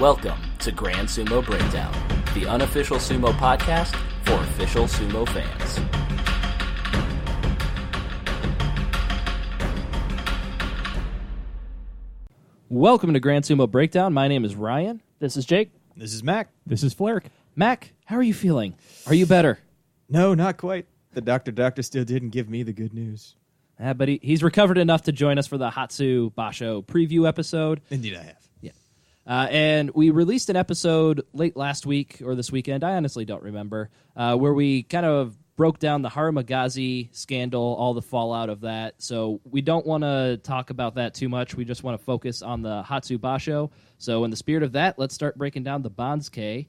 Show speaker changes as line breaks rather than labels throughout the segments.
Welcome to Grand Sumo Breakdown, the unofficial sumo podcast for official sumo fans.
Welcome to Grand Sumo Breakdown. My name is Ryan.
This is Jake.
This is Mac.
This is Flarek.
Mac, how are you feeling? Are you better?
No, not quite. The doctor still didn't give me the good news.
But he's recovered enough to join us for the Hatsu Basho preview episode.
Indeed I have.
Yeah. And we released an episode late last week or this weekend, I honestly don't remember, where we kind of broke down the Harumagazi scandal, all the fallout of that. So we don't want to talk about that too much. We just want to focus on the Hatsu Basho. So in the spirit of that, let's start breaking down the Banzuke.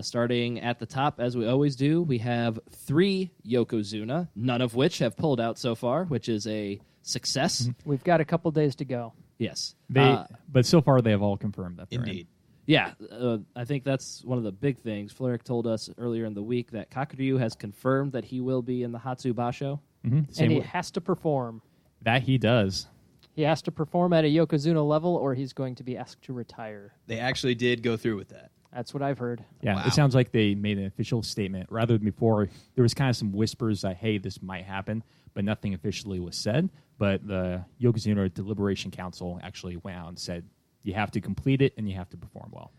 Starting at the top, as we always do, we have 3 Yokozuna, none of which have pulled out so far, which is a success.
Mm-hmm. We've got a couple days to go.
Yes.
But so far they have all confirmed that they're in.
Indeed.
Yeah, I think that's one of the big things. Flarek told us earlier in the week that Kakuryu has confirmed that he will be in the Hatsu Basho.
Mm-hmm.
And he has to perform.
That he does.
He has to perform at a Yokozuna level or he's going to be asked to retire.
They actually did go through with that.
That's what I've heard.
Yeah,
Wow.
It sounds like they made an official statement rather than before. There was kind of some whispers that, hey, this might happen, but nothing officially was said. But the Yokozuna Deliberation Council actually went out and said, you have to complete it and you have to perform well.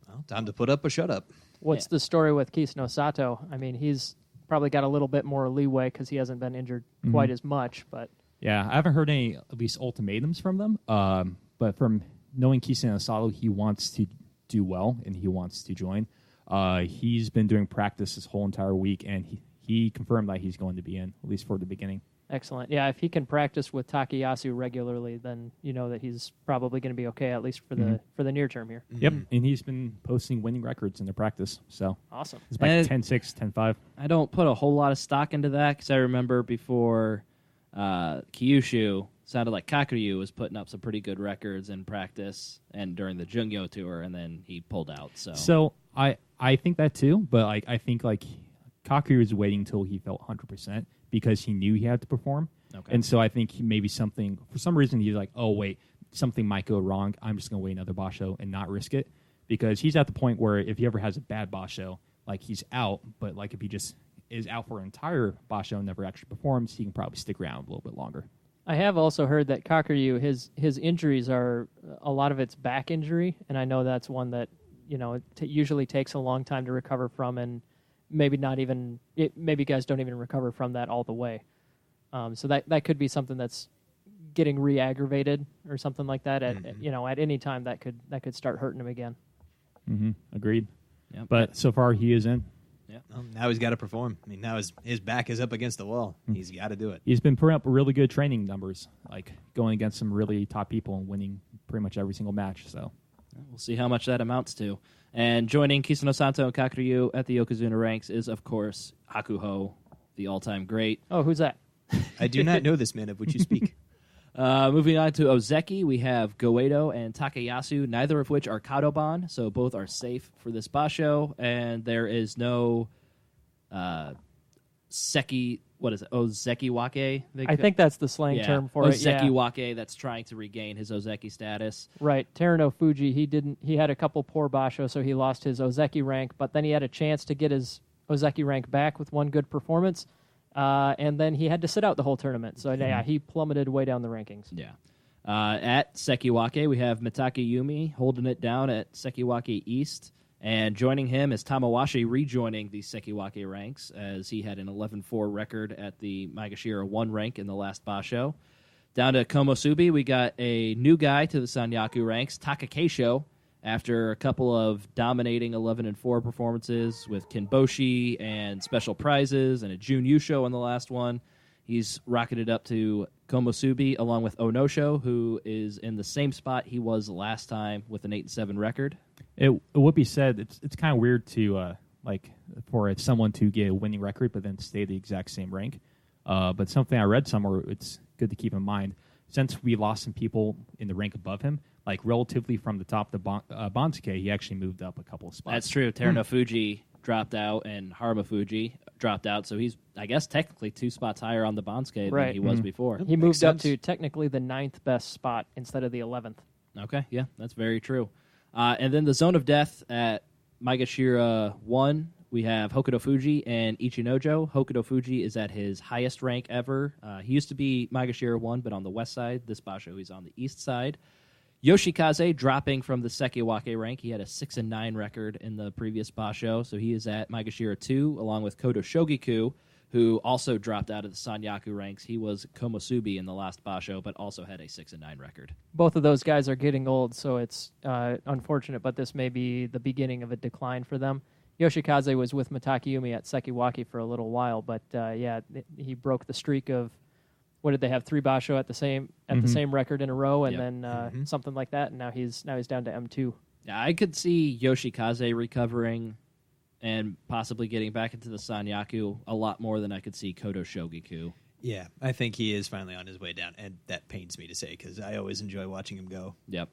Well, time to put up or shut up.
What's the story with Kisano Sato? I mean, he's probably got a little bit more leeway because he hasn't been injured quite as much. But
Yeah, I haven't heard any, at least, ultimatums from them. But from knowing Kisano Sato, he wants to do well and he wants to join. He's been doing practice this whole entire week, and he confirmed that he's going to be in, at least for the beginning.
excellent. Yeah, if he can practice with Takayasu regularly, then you know that he's probably going to be okay, at least for the near term here.
Yep, and he's been posting winning records in the practice. So
Awesome.
it's like
And
10-6, 10-5.
I don't put a whole lot of stock into that because I remember before Kyushu, sounded like Kakuryu was putting up some pretty good records in practice and during the Jungyo tour, and then he pulled out.
So I think that too, but I think Kakuryu was waiting until he felt 100% because he knew he had to perform.
Okay.
And so I think maybe for some reason he's like, oh wait, something might go wrong. I'm just going to wait another basho and not risk it, because he's at the point where if he ever has a bad basho, he's out. But if he just is out for an entire basho and never actually performs, he can probably stick around a little bit longer.
I have also heard that Kakuryu, his injuries are a lot of it's back injury, and I know that's one that it usually takes a long time to recover from, and maybe guys don't even recover from that all the way. So that could be something that's getting re-aggravated or something like that. At any time that could start hurting him again.
Mm-hmm. Agreed.
Yep.
But so far he is in.
Yeah.
Well, now he's got to perform. I mean, now his back is up against the wall. He's got to do it.
He's been putting up really good training numbers, going against some really top people and winning pretty much every single match. So
we'll see how much that amounts to. And joining Kisano Sato and Kakuryu at the Yokozuna ranks is, of course, Hakuho, the all-time great.
Oh, who's that?
I do not know this man of which you speak.
Moving on to Ozeki, we have Goedo and Takayasu, neither of which are Kadoban, so both are safe for this basho, and there is no Seki, what is it, Ozekiwake?
I think that's the slang term for it. Yeah.
Ozekiwake that's trying to regain his Ozeki status.
Right. Teruno Fuji, he had a couple poor basho, so he lost his Ozeki rank, but then he had a chance to get his Ozeki rank back with one good performance. And then he had to sit out the whole tournament. So, yeah, he plummeted way down the rankings.
Yeah. At Sekiwake, we have Mitake Yumi holding it down at Sekiwake East. And joining him is Tamawashi rejoining the Sekiwake ranks, as he had an 11-4 record at the Maegashira 1 rank in the last basho. Down to Komosubi, we got a new guy to the Sanyaku ranks, Takakeisho, after a couple of dominating 11-4 performances with Kinboshi and special prizes and a Jun Yusho in the last one. He's rocketed up to Komosubi along with Onosho, who is in the same spot he was last time with an 8-7 record.
it would be said it's kind of weird to for someone to get a winning record but then stay the exact same rank. But something I read somewhere, it's good to keep in mind, since we lost some people in the rank above him, relatively from the top of the Banzuke, he actually moved up a couple of spots.
That's true. Teruno Fuji dropped out and Haruma Fuji dropped out, so he's, I guess, technically 2 spots higher on the Banzuke than he was before.
He moved up to technically the 9th best spot instead of the 11th.
Okay, yeah, that's very true. And then the Zone of Death at Maegashira 1, we have Hokuto Fuji and Ichinojo. Hokuto Fuji is at his highest rank ever. He used to be Maegashira 1, but on the west side. This basho, he's on the east side. Yoshikaze dropping from the Sekiwake rank. He had a 6-9 record in the previous basho, so he is at Maegashira 2, along with Kodo Shogiku, who also dropped out of the Sanyaku ranks. He was Komosubi in the last basho, but also had a 6-9 record.
Both of those guys are getting old, so it's unfortunate, but this may be the beginning of a decline for them. Yoshikaze was with Matakayumi at Sekiwake for a little while, but he broke the streak of, what did they have, 3 basho at the same record in a row, and then something like that, and now he's down to M2.
Yeah, I could see Yoshikaze recovering and possibly getting back into the Sanyaku a lot more than I could see Kodo Shogiku.
Yeah, I think he is finally on his way down, and that pains me to say because I always enjoy watching him go.
Yep.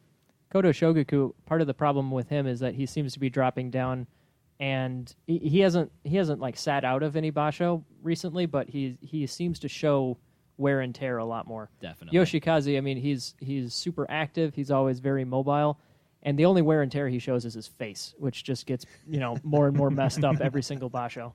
Kodo Shogiku, part of the problem with him is that he seems to be dropping down, and he hasn't like sat out of any basho recently, but he seems to show wear and tear a lot more.
Definitely.
Yoshikaze, I mean, he's super active. He's always very mobile. And the only wear and tear he shows is his face, which just gets, more and more messed up every single basho.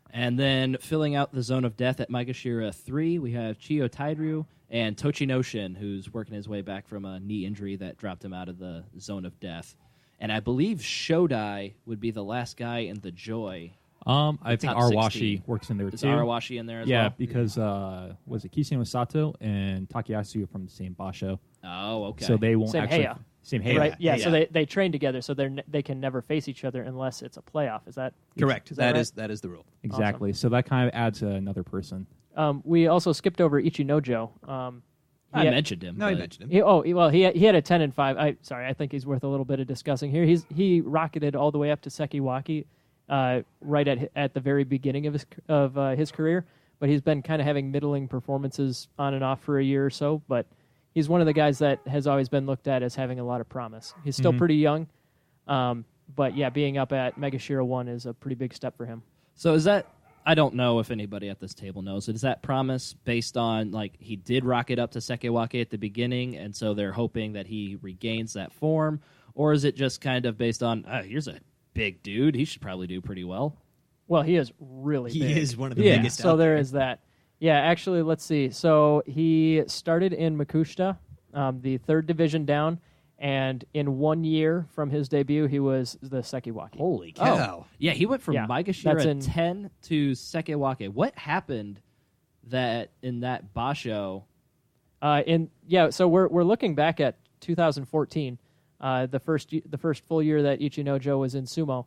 And then filling out the Zone of Death at Maegashira 3, we have Chiyo Tairyu and Tochinoshin, who's working his way back from a knee injury that dropped him out of the Zone of Death. And I believe Shodai would be the last guy in the Joy.
I think
top
Arawashi
16.
works in there
Is
too.
Arawashi in there as
Yeah,
well?
because was it Kiseno Sato and Takayasu are from the same basho,
Oh, okay.
so they won't
Same
actually
Heya.
same Heya.
Right? Yeah,
Yeah.
so they train together, so they can never face each other unless it's a playoff. Is that
Correct.
Is that right?
That is the rule.
Exactly. So that kind of adds another person.
We also skipped over Ichinojo.
I mentioned him.
No, you
but-
mentioned him.
He had a 10-5. I think he's worth a little bit of discussing here. He rocketed all the way up to Sekiwake right at the very beginning of his career, but he's been kind of having middling performances on and off for a year or so. But he's one of the guys that has always been looked at as having a lot of promise. He's still pretty young, but yeah, being up at Maegashira 1 is a pretty big step for him.
So is that, I don't know if anybody at this table knows, is that promise based on, like, he did rocket up to Sekiwake at the beginning, and so they're hoping that he regains that form, or is it just kind of based on, here's a big dude, he should probably do pretty well?
Well, he is really big.
He is one of the
Yeah.
biggest.
So
out
there is that. Yeah, actually, let's see. So he started in Makushita, the 3rd division down, and in 1 year from his debut, he was the Sekiwake.
Holy cow!
Yeah, he went from
Yeah, that's
Maegashira
in-
10 to Sekiwake. What happened in that basho?
So we're looking back at 2014, the first full year that Ichinojo was in sumo.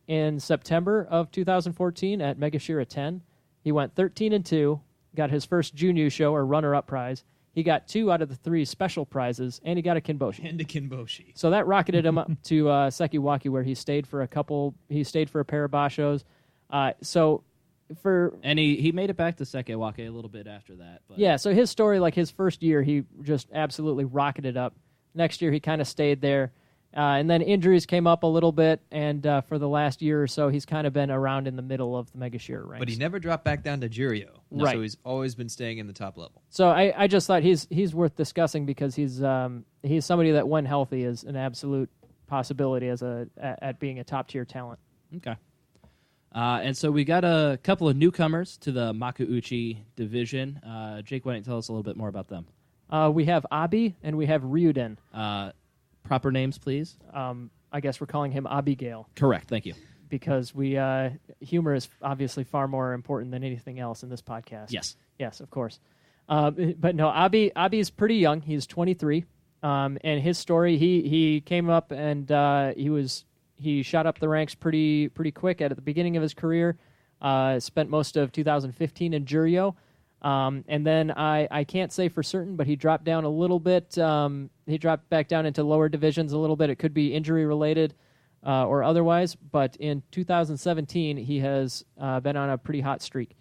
In September of 2014 at Megashira 10, he went 13-2, got his first Junyu show or runner-up prize. He got 2 out of the 3 special prizes, and he got a Kinboshi.
And a Kinboshi.
So that rocketed him up to Sekiwake, where he stayed for a pair of bashos.
And he made it back to Sekiwake a little bit after that. But
Yeah, so his story, like his first year, he just absolutely rocketed up. Next year, he kind of stayed there. And then injuries came up a little bit, and for the last year or so, he's kind of been around in the middle of the Megashira ranks.
But he never dropped back down to Juryo.
Right.
So he's always been staying in the top level.
So I just thought he's worth discussing because he's somebody that, when healthy, is an absolute possibility at being a top-tier talent.
Okay. And so we got a couple of newcomers to the Makuuchi division. Jake, why don't you tell us a little bit more about them?
We have Abi and we have Ryuden.
Proper names, please.
I guess we're calling him Abigail
Correct. Thank you.
because humor is obviously far more important than anything else in this podcast. Yes, of course. But no, Abi's pretty young. He's 23, and his story, he came up and he shot up the ranks pretty quick at the beginning of his career. Spent most of 2015 in Juryo. And then I can't say for certain, but he dropped down a little bit. He dropped back down into lower divisions a little bit. It could be injury related or otherwise. But in 2017, he has been on a pretty hot streak.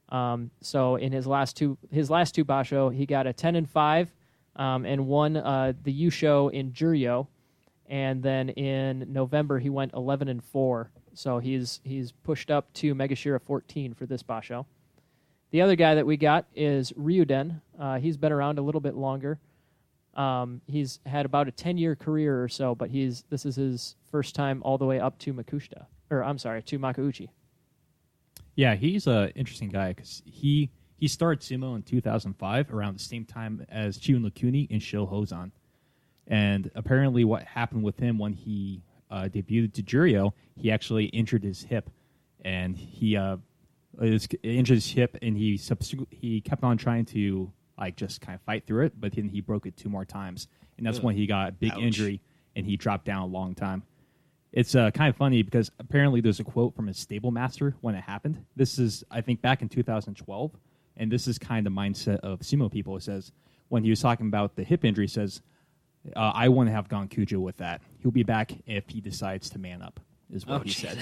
So in his last two basho, he got a 10-5 and won the Yusho in Juryo. And then in November, he went 11-4. So he's pushed up to Megashira 14 for this basho. The other guy that we got is Ryuden. He's been around a little bit longer. He's had about a 10-year career or so, but this is his first time all the way up to to Makuuchi.
Yeah, he's an interesting guy because he started sumo in 2005 around the same time as Chiun Lakuni and Sho Hozan. And apparently what happened with him when he debuted to Juryo, he actually injured his hip. And he injured his hip, and he kept on trying to just kind of fight through it, but then he broke it 2 more times. And that's when he got a big injury, and he dropped down a long time. It's kind of funny because apparently there's a quote from his stable master when it happened. This is, I think, back in 2012, and this is kind of the mindset of sumo people. It says, when he was talking about the hip injury, he says, I wouldn't have gone Kujo with that. He'll be back if he decides to man up, is what he said.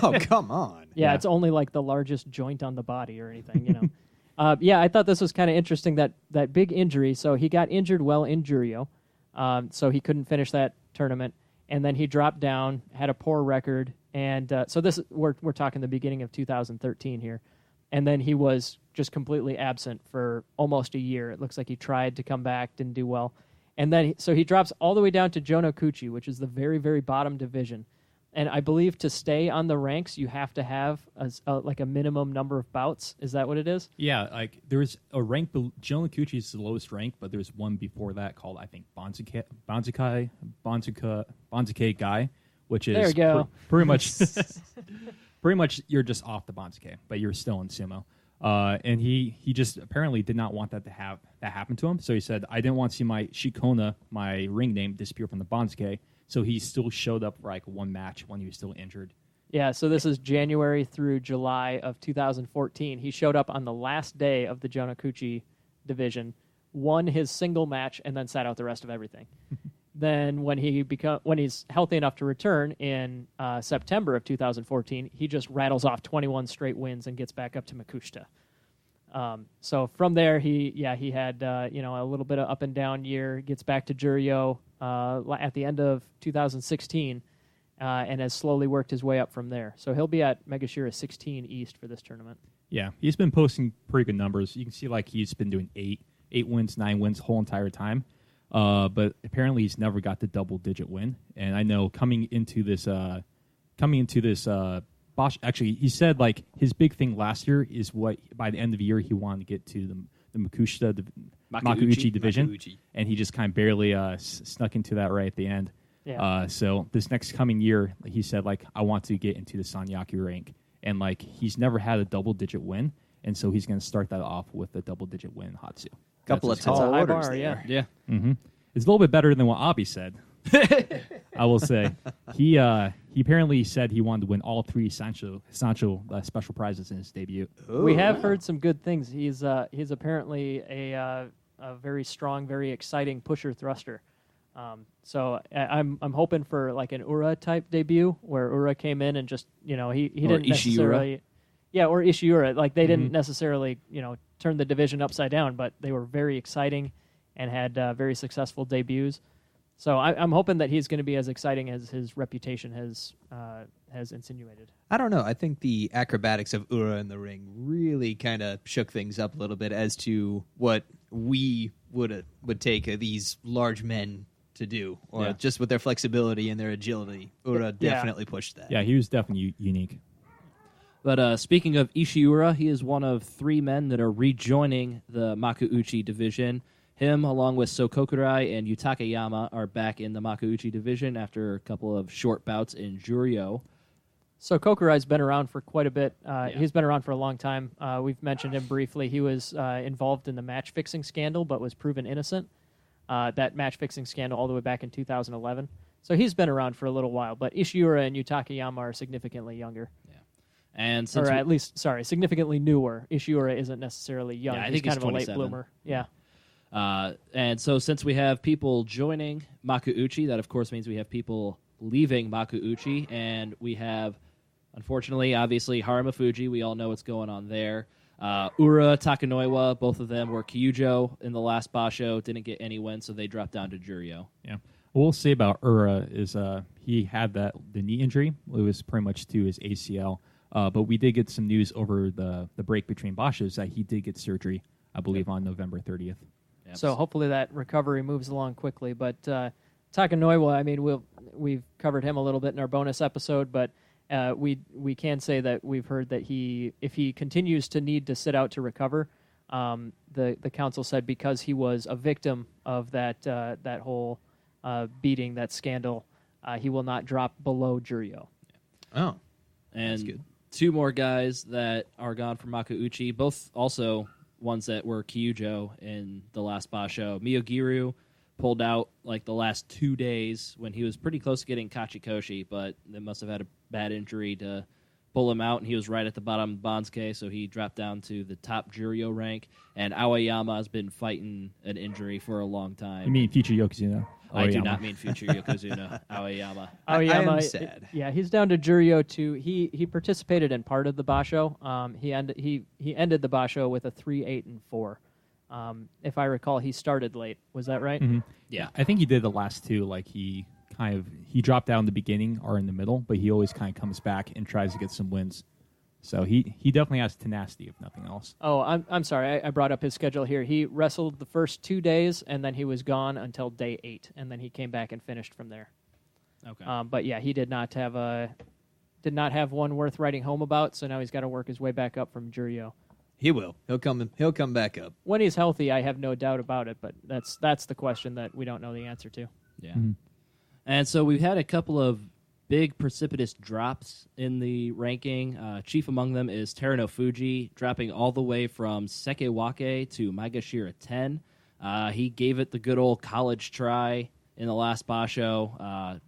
Oh, come on.
Yeah, it's only like the largest joint on the body or anything, I thought this was kind of interesting, that big injury. So he got injured well in Juryo, so he couldn't finish that tournament. And then he dropped down, had a poor record, and so we're talking the beginning of 2013 here. And then he was just completely absent for almost a year. It looks like he tried to come back, didn't do well. And then so he drops all the way down to Jonokuchi, which is the very, very bottom division. And I believe to stay on the ranks, you have to have a minimum number of bouts. Is that what it is?
Yeah, there's a rank. Jonokuchi is the lowest rank, but there's one before that called, I think, Banzukai Guy, which is
there you go.
Pretty much you're just off the Banzukai, but you're still in sumo. And he just apparently did not want that to happen to him. So he said, I didn't want to see my Shikona, my ring name, disappear from the Banzukai. So he still showed up for one match when he was still injured.
Yeah, so this is January through July of 2014. He showed up on the last day of the Jonokuchi division, won his single match, and then sat out the rest of everything. Then when he's healthy enough to return in September of 2014, he just rattles off 21 straight wins and gets back up to Makushita. So from there, he had a little bit of up and down year. Gets back to Juryo at the end of 2016, and has slowly worked his way up from there. So he'll be at Megashira 16 East for this tournament.
Yeah, he's been posting pretty good numbers. You can see he's been doing 8 wins, 9 wins the whole entire time. But apparently he's never got the double-digit win. And I know coming into this Bosch, actually, he said his big thing last year is what by the end of the year he wanted to get to the Makuuchi division, and he just kind of barely snuck into that right at the end.
Yeah.
So this next coming year, he said I want to get into the Sanyaku rank, and he's never had a double-digit win, and so he's going to start that off with a double-digit win in Hatsu.
Couple of tall
That's a high
orders
bar,
there.
yeah.
Mm-hmm. It's a little bit better than what Abi said. I will say he apparently said he wanted to win all 3 Sancho special prizes in his debut.
Ooh,
We have heard some good things. He's apparently a very strong, very exciting pusher thruster. So I'm hoping for an Ura type debut where Ura came in and just he didn't
Ishiura.
necessarily or Ishiura they didn't necessarily turn the division upside down, but they were very exciting and had very successful debuts. So I'm hoping that he's going to be as exciting as his reputation has insinuated.
I don't know. I think the acrobatics of Ura in the ring really kind of shook things up a little bit as to what we would take these large men to do, or just with their flexibility and their agility. Ura definitely pushed that.
Yeah, he was definitely unique.
But speaking of Ishiura, he is one of 3 men that are rejoining the Makuuchi division. Him, along with Sokokurai and Yutakayama, are back in the Makuuchi division after a couple of short bouts in Juryo.
So Kokurai's been around for quite a bit. He's been around for a long time. We've mentioned him briefly. He was involved in the match-fixing scandal, but was proven innocent. That match-fixing scandal all the way back in 2011. So he's been around for a little while. But Ishiura and Yutakayama are significantly younger.
Yeah, and
significantly newer. Ishiura isn't necessarily young.
Yeah, I
he's
think
kind
he's
of a late
27.
bloomer. Yeah.
And so since we have people joining Makuuchi, that of course means we have people leaving Makuuchi, and we have, unfortunately, obviously, Harimafuji. We all know what's going on there. Ura, Takanoiwa, both of them were Kyujo in the last Basho, didn't get any wins, so they dropped down to Juryo.
Yeah. What we'll say about Ura is he had the knee injury. It was pretty much to his ACL. But we did get some news over the break between Bashos that he did get surgery, I believe, on November 30th.
Yep.
So hopefully that recovery moves along quickly. But Takanoiwa, I mean, we've covered him a little bit in our bonus episode, but we can say that we've heard that if he continues to need to sit out to recover, the council said because he was a victim of that whole beating, that scandal, he will not drop below Juryo.
Oh,
and
that's good.
2 more guys that are gone from Makuuchi, both also ones that were Kyujo in the last Basho. Miyogiru pulled out like the last 2 days when he was pretty close to getting Kachikoshi, but they must have had a bad injury to pull him out, and he was right at the bottom of Bansuke, so he dropped down to the top Juryo rank. And Aoyama has been fighting an injury for a long time.
You mean future Yokozuna?
I do
Yokoyama.
not mean future Yokozuna, Aoyama.
I
Aoyama,
am sad.
Yeah, he's down to Juryo 2. He participated in part of the Basho. He ended the Basho with a 3-8-4. If I recall, he started late. Was that right?
Mm-hmm.
Yeah.
I think he did the last 2. Like he dropped out in the beginning or in the middle, but he always kind of comes back and tries to get some wins. So he definitely has tenacity, if nothing else.
Oh, I'm sorry. I brought up his schedule here. He wrestled the first 2 days, and then he was gone until day 8, and then he came back and finished from there.
Okay.
But yeah, he did not have one worth writing home about. So now he's got to work his way back up from Juryo.
He will. He'll come back up.
When he's healthy, I have no doubt about it. But that's the question that we don't know the answer to.
Yeah.
Mm-hmm.
And so we've had a couple of big precipitous drops in the ranking. Chief among them is Terano Fuji, dropping all the way from Sekewake to Maegashira 10. He gave it the good old college try in the last Basho.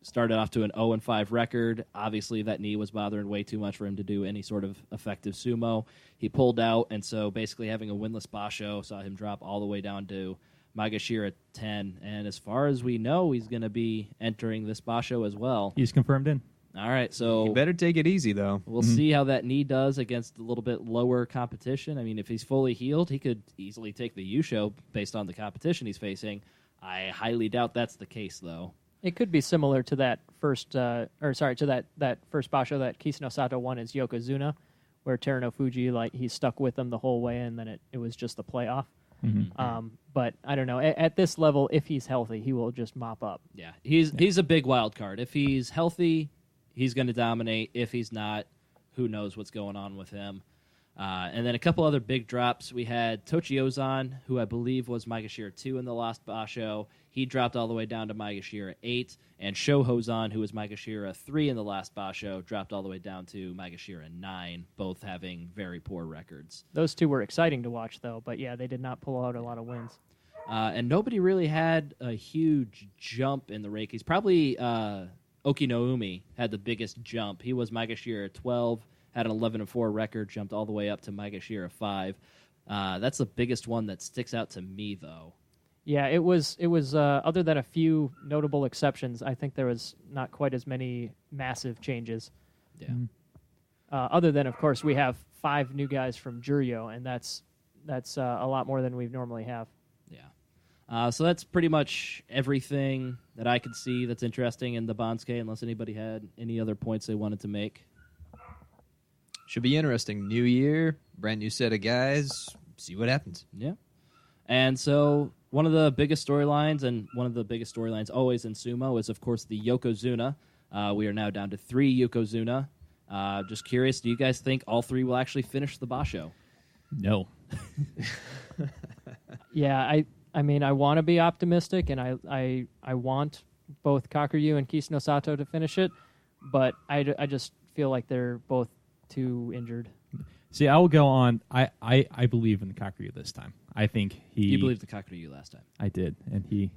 Started off to an 0-5 record. Obviously, that knee was bothering way too much for him to do any sort of effective sumo. He pulled out, and so basically having a winless Basho saw him drop all the way down to Maegashira 10. And as far as we know, he's going to be entering this Basho as well.
He's confirmed in.
All right, so
You better take it easy, though.
we'll see how that knee does against a little bit lower competition. I mean, if he's fully healed, he could easily take the Yusho based on the competition he's facing. I highly doubt that's the case, though.
It could be similar to that first, that first Basho that Kisano Sato won as Yokozuna, where Terano Fuji, like, he stuck with them the whole way, and then it was just the playoff.
Mm-hmm.
But I don't know. At this level, if he's healthy, he will just mop up.
Yeah, he's a big wild card. If he's healthy, he's going to dominate. If he's not, who knows what's going on with him. And then a couple other big drops. We had Tochiozan, who I believe was Maegashira 2 in the last Basho. He dropped all the way down to Maegashira 8. And Shohozan, who was Maegashira 3 in the last Basho, dropped all the way down to Maegashira 9, both having very poor records.
Those two were exciting to watch, though. But yeah, they did not pull out a lot of wins.
And nobody really had a huge jump in the rankings. Probably Okinoumi had the biggest jump. He was Maegashira 12. Had an 11-4 record, jumped all the way up to Maegashira 5. That's the biggest one that sticks out to me, though.
Yeah, it was. Other than a few notable exceptions, I think there was not quite as many massive changes.
Yeah.
Other than, of course, we have 5 new guys from Juryo, and that's a lot more than we normally have.
Yeah. So that's pretty much everything that I could see that's interesting in the Bansuke, unless anybody had any other points they wanted to make.
Should be interesting. New year, brand new set of guys. See what happens.
Yeah. And so one of the biggest storylines, and one of the biggest storylines always in sumo, is, of course, the Yokozuna. We are now down to 3 Yokozuna. Just curious, do you guys think all 3 will actually finish the Basho?
No.
Yeah, I mean, I want to be optimistic, and I want both Kakuryu and Kisano Sato to finish it, but I just feel like they're both too injured.
See, I will go on. I believe in Kakuryu this time. I think he.
You believed the Kakuryu last time.
I did, and he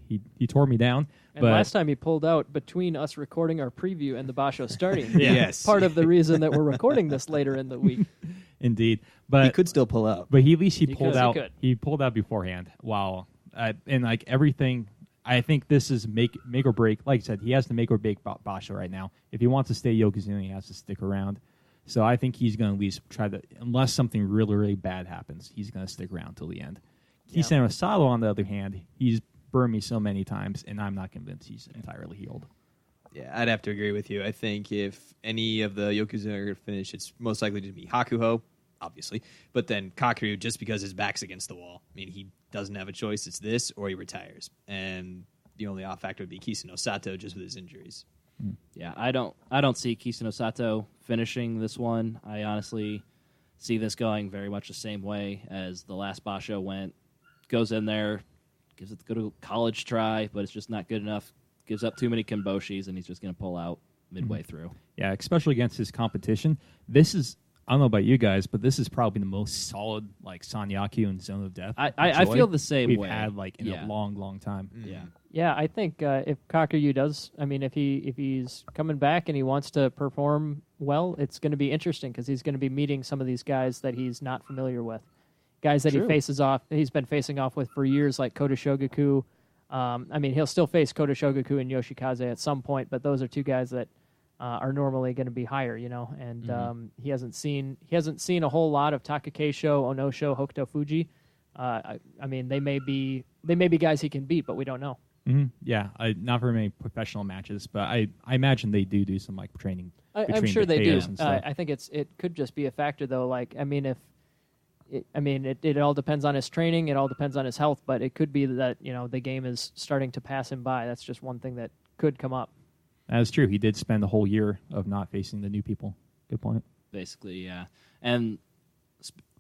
tore me down.
And
but
last time he pulled out between us recording our preview and the Basho starting.
Yeah.
Yes.
Part of the reason that we're recording this later in the week.
indeed, but
He could still pull out.
But at least he
He
pulled
could.
out.
He could.
He pulled out beforehand. Wow, and like everything, I think this is make or break. Like I said, he has to make or break Basho right now. If he wants to stay Yokozuna, he has to stick around. So I think he's going to at least try to, unless something really, really bad happens, he's going to stick around till the end.
Yeah.
Kisano Sato, on the other hand, he's burned me so many times, and I'm not convinced he's entirely healed.
Yeah, I'd have to agree with you. I think if any of the Yokozuna are going to finish, it's most likely to be Hakuho. obviously. But then Kakuryu, just because his back's against the wall, I mean, he doesn't have a choice. It's this or he retires. And the only off factor would be Kisano Sato just with his injuries.
Yeah, I don't see Kisano Sato finishing this one. I honestly see this going very much the same way as the last Basho went. Goes in there, gives it the good college try, but it's just not good enough. Gives up too many Kimboshis, and he's just going to pull out midway through.
Yeah, especially against his competition. This is, I don't know about you guys, but this is probably the most solid like Sanyaku and Zone of Death.
I feel the same
we've
way.
had like in a long time.
Yeah.
Yeah, I think if Kakuryu does, I mean, if he's coming back and he wants to perform well, it's going to be interesting because he's going to be meeting some of these guys that he's not familiar with, guys that he's been facing off with for years, like Kota Shogaku. I mean, he'll still face Kota Shogaku and Yoshikaze at some point, but those are two guys that are normally going to be higher, you know. And he hasn't seen a whole lot of Takakeisho, Onosho, Hokuto Fuji. I mean, they may be guys he can beat, but we don't know.
Mm-hmm. Yeah, not very many professional matches, but I imagine they do some like training.
I'm sure they do.
I
I think it could just be a factor though. Like, I mean, it all depends on his training. It all depends on his health, but it could be that, you know, the game is starting to pass him by. That's just one thing that could come up.
That's true. He did spend the whole year of not facing the new people. Good point.
Basically, yeah. And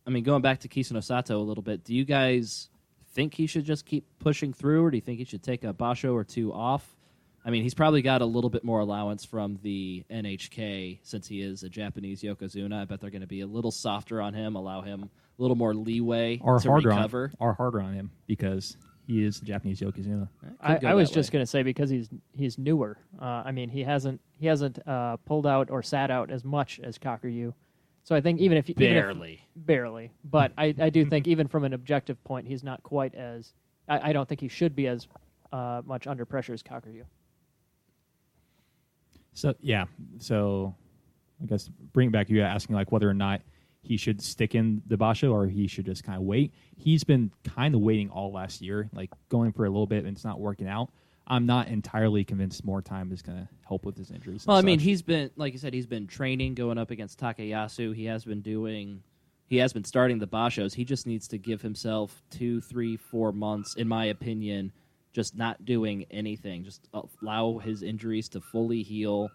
I mean, going back to Kisano Sato a little bit, do you guys think he should just keep pushing through, or do you think he should take a Basho or two off? I mean, he's probably got a little bit more allowance from the NHK since he is a Japanese Yokozuna. I bet they're going to be a little softer on him, allow him a little more leeway to recover.
Or harder on him because he is the Japanese Yokozuna.
I was just going to say because he's newer. I mean, he hasn't pulled out or sat out as much as Kakuryu. So I think even if barely, but I do think even from an objective point, he's not quite as. I don't think he should be as much under pressure as Kakuryu.
So I guess bring it back to you asking like whether or not he should stick in the Basho or he should just kind of wait. He's been kind of waiting all last year, like going for a little bit, and it's not working out. I'm not entirely convinced more time is going to help with his injuries.
Well, I mean, he's been, like you said, he's been training, going up against Takayasu. He has been starting the Bashos. He just needs to give himself 2, 3, 4 months, in my opinion, just not doing anything. Just allow his injuries to fully heal,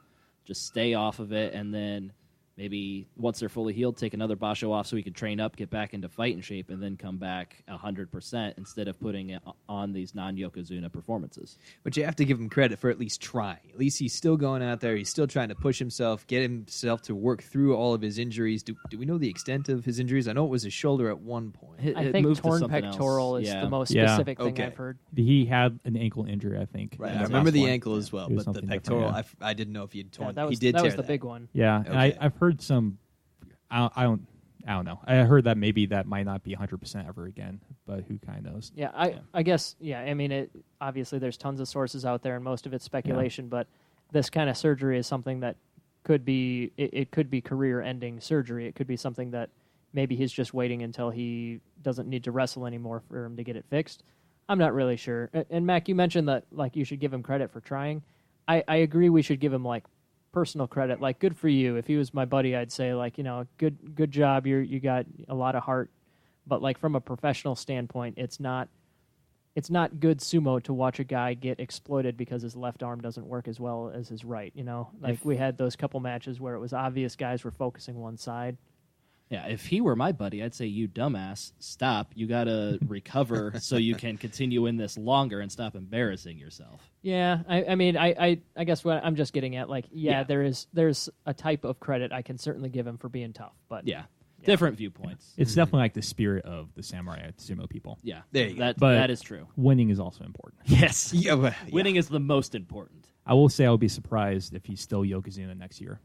just stay off of it, and then maybe once they're fully healed, take another Basho off so he can train up, get back into fighting shape, and then come back 100% instead of putting it on these non-Yokozuna performances.
But you have to give him credit for at least trying. At least he's still going out there. He's still trying to push himself, get himself to work through all of his injuries. Do we know the extent of his injuries? I know it was his shoulder at one point.
I think torn pectoral is the most specific thing I've heard.
He had an ankle injury, I think.
Right, I remember the ankle as well, but the pectoral,
I
didn't know if he had torn.
That was the big one.
Yeah,
okay.
and I've heard some. I don't know. I heard that maybe that might not be 100% ever again, but who kind of knows?
Yeah, I guess. Yeah, I mean, obviously there's tons of sources out there, and most of it's speculation. But this kind of surgery is something that could be it could be career-ending surgery. It could be something that maybe he's just waiting until he doesn't need to wrestle anymore for him to get it fixed. I'm not really sure. And Mac, you mentioned that like you should give him credit for trying. I agree. We should give him like personal credit, like good for you. If he was my buddy, I'd say like, you know, good job. You got a lot of heart, but like from a professional standpoint, it's not good sumo to watch a guy get exploited because his left arm doesn't work as well as his right. You know, like we had those couple matches where it was obvious guys were focusing one side.
Yeah, if he were my buddy, I'd say, you dumbass, stop. You got to recover so you can continue in this longer and stop embarrassing yourself.
Yeah, I mean, I guess what I'm just getting at, like, there's a type of credit I can certainly give him for being tough, but
different viewpoints.
It's definitely like the spirit of the samurai sumo people.
Yeah,
there you go.
That is true.
Winning is also important.
Yes, winning is the most important.
I will say I would be surprised if he's still Yokozuna next year.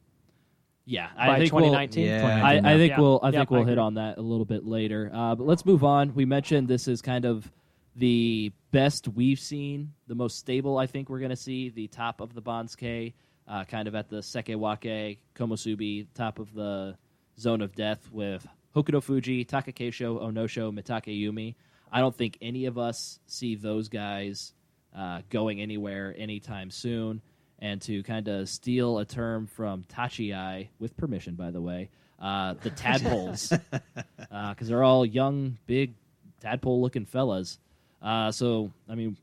Yeah,
I think 2019.
I think we'll hit on that a little bit later. But let's move on. We mentioned this is kind of the best we've seen, the most stable I think we're going to see, the top of the Bansuke, kind of at the Sekewake, Komusubi, top of the zone of death with Hokuto Fuji, Takakeisho, Onosho, Mitake Yumi. I don't think any of us see those guys going anywhere anytime soon. And to kind of steal a term from Tachiai, with permission, by the way, the tadpoles, because they're all young, big, tadpole-looking fellas. So, I mean,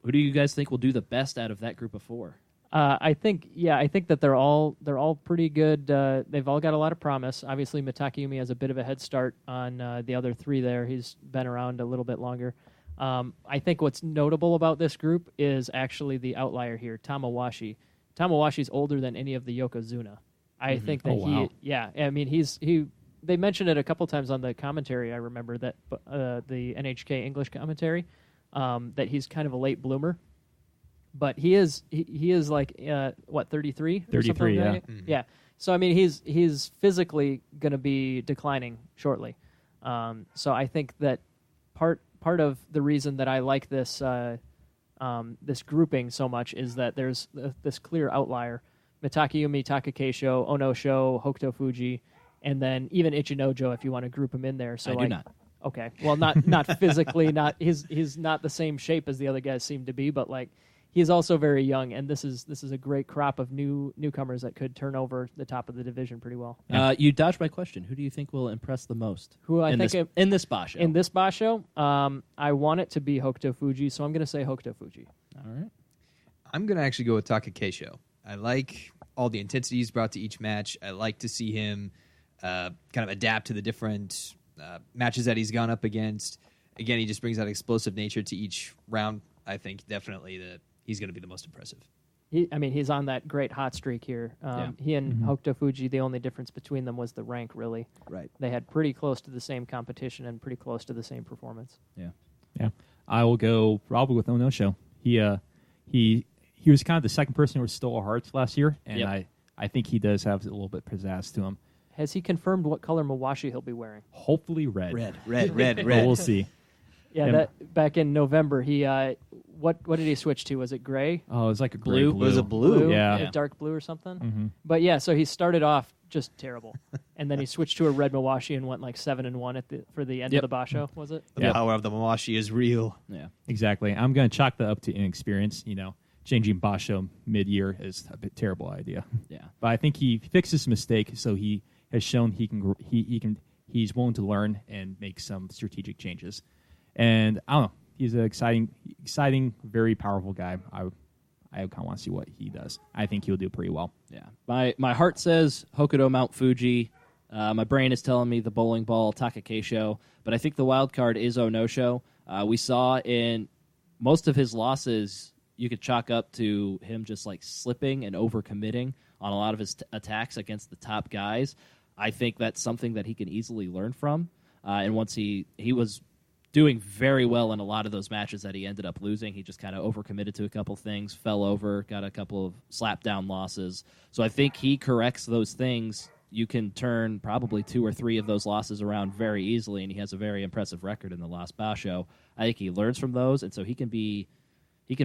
who do you guys think will do the best out of that group of four?
I think that they're all pretty good. They've all got a lot of promise. Obviously, Mitakayumi has a bit of a head start on the other three there. He's been around a little bit longer. I think what's notable about this group is actually the outlier here, Tamawashi. Tamawashi's older than any of the Yokozuna. I think that I mean, they mentioned it a couple times on the commentary. I remember that the NHK English commentary, that he's kind of a late bloomer. But he is like 33?
33, yeah.
Mm-hmm. Yeah. So I mean he's physically going to be declining shortly. So I think that part of the reason that I like this this grouping so much is that there's this clear outlier: Mitakayumi, Takakeisho, Onosho, Hokuto Fuji, and then even Ichinojo if you want to group him in there. So
I do not.
Okay. Well, not physically, he's not the same shape as the other guys seem to be, but like he's also very young, and this is a great crop of newcomers that could turn over the top of the division pretty well.
You dodged my question. Who do you think will impress the most?
Who I
in
think
in this basho?
In this basho, I want it to be Hokuto Fuji, so I'm going to say Hokuto Fuji.
All right.
I'm going to actually go with Takakeisho. I like all the intensity he's brought to each match. I like to see him kind of adapt to the different matches that he's gone up against. Again, he just brings that explosive nature to each round. I think definitely that he's going to be the most impressive.
He's on that great hot streak here. He and Hokuto Fuji, the only difference between them was the rank, really.
Right.
They had pretty close to the same competition and pretty close to the same performance.
Yeah. I will go probably with Onosho. He was kind of the second person who stole our hearts last year, and I think he does have a little bit of pizzazz to him.
Has he confirmed what color Mawashi he'll be wearing?
Hopefully red.
Red.
But we'll see.
Yeah, that back in November, he what did he switch to? Was it gray?
Oh, it was like a
Blue?
blue.
It was a blue.
Yeah.
A dark blue or something.
Mm-hmm.
But yeah, so he started off just terrible, and then he switched to a red Mawashi and went like 7-1 for the end of the basho. Was it?
The power of the Mawashi is real.
Yeah.
Exactly. I'm going to chalk that up to inexperience. Changing basho mid-year is a bit terrible idea.
Yeah.
But I think he fixed his mistake, so he has shown he's willing to learn and make some strategic changes. And I don't know, he's an exciting, very powerful guy. I kind of want to see what he does. I think he'll do pretty well.
Yeah. My heart says Hokuto Mount Fuji. My brain is telling me the bowling ball Takakeisho, but I think the wild card is Onosho. We saw in most of his losses, you could chalk up to him just like slipping and overcommitting on a lot of his attacks against the top guys. I think that's something that he can easily learn from. And once he was doing very well in a lot of those matches that he ended up losing, he just kind of overcommitted to a couple things, fell over, got a couple of slap-down losses. So I think he corrects those things. You can turn probably 2 or 3 of those losses around very easily, and he has a very impressive record in the last basho. I think he learns from those, and so he can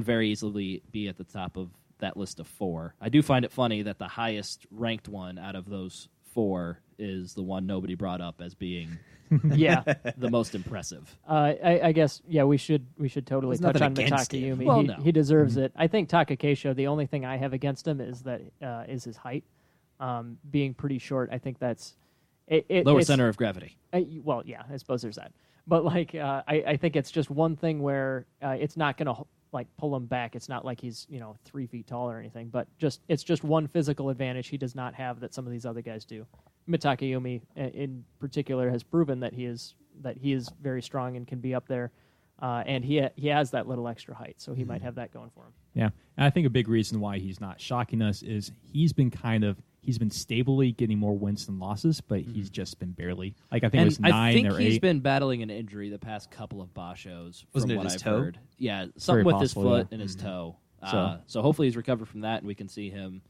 very easily be at the top of that list of 4. I do find it funny that the highest ranked one out of those 4 is the one nobody brought up as being the most impressive.
I guess we should totally
There's
touch on
nothing against him.
Mitakayumi.
Well, no.
He deserves it. I think Takakeisho, the only thing I have against him is that is his height. Being pretty short, I think that's
Lower center of gravity.
I suppose there's that. But I think it's just one thing where it's not going to pull him back. It's not like he's 3 feet tall or anything. But it's just one physical advantage he does not have that some of these other guys do. Mitakayumi, in particular, has proven that he is very strong and can be up there, and he has that little extra height, so he might have that going for him.
Yeah, and I think a big reason why he's not shocking us is he's been stably getting more wins than losses, but he's just been barely. I think it was 9
I think
or
he's
8.
been battling an injury the past couple of bashos.
Wasn't
from
it
what
his
I've
toe?
heard. Yeah, something with his
possible,
foot
yeah.
and his toe.
So-
So hopefully he's recovered from that, and we can see him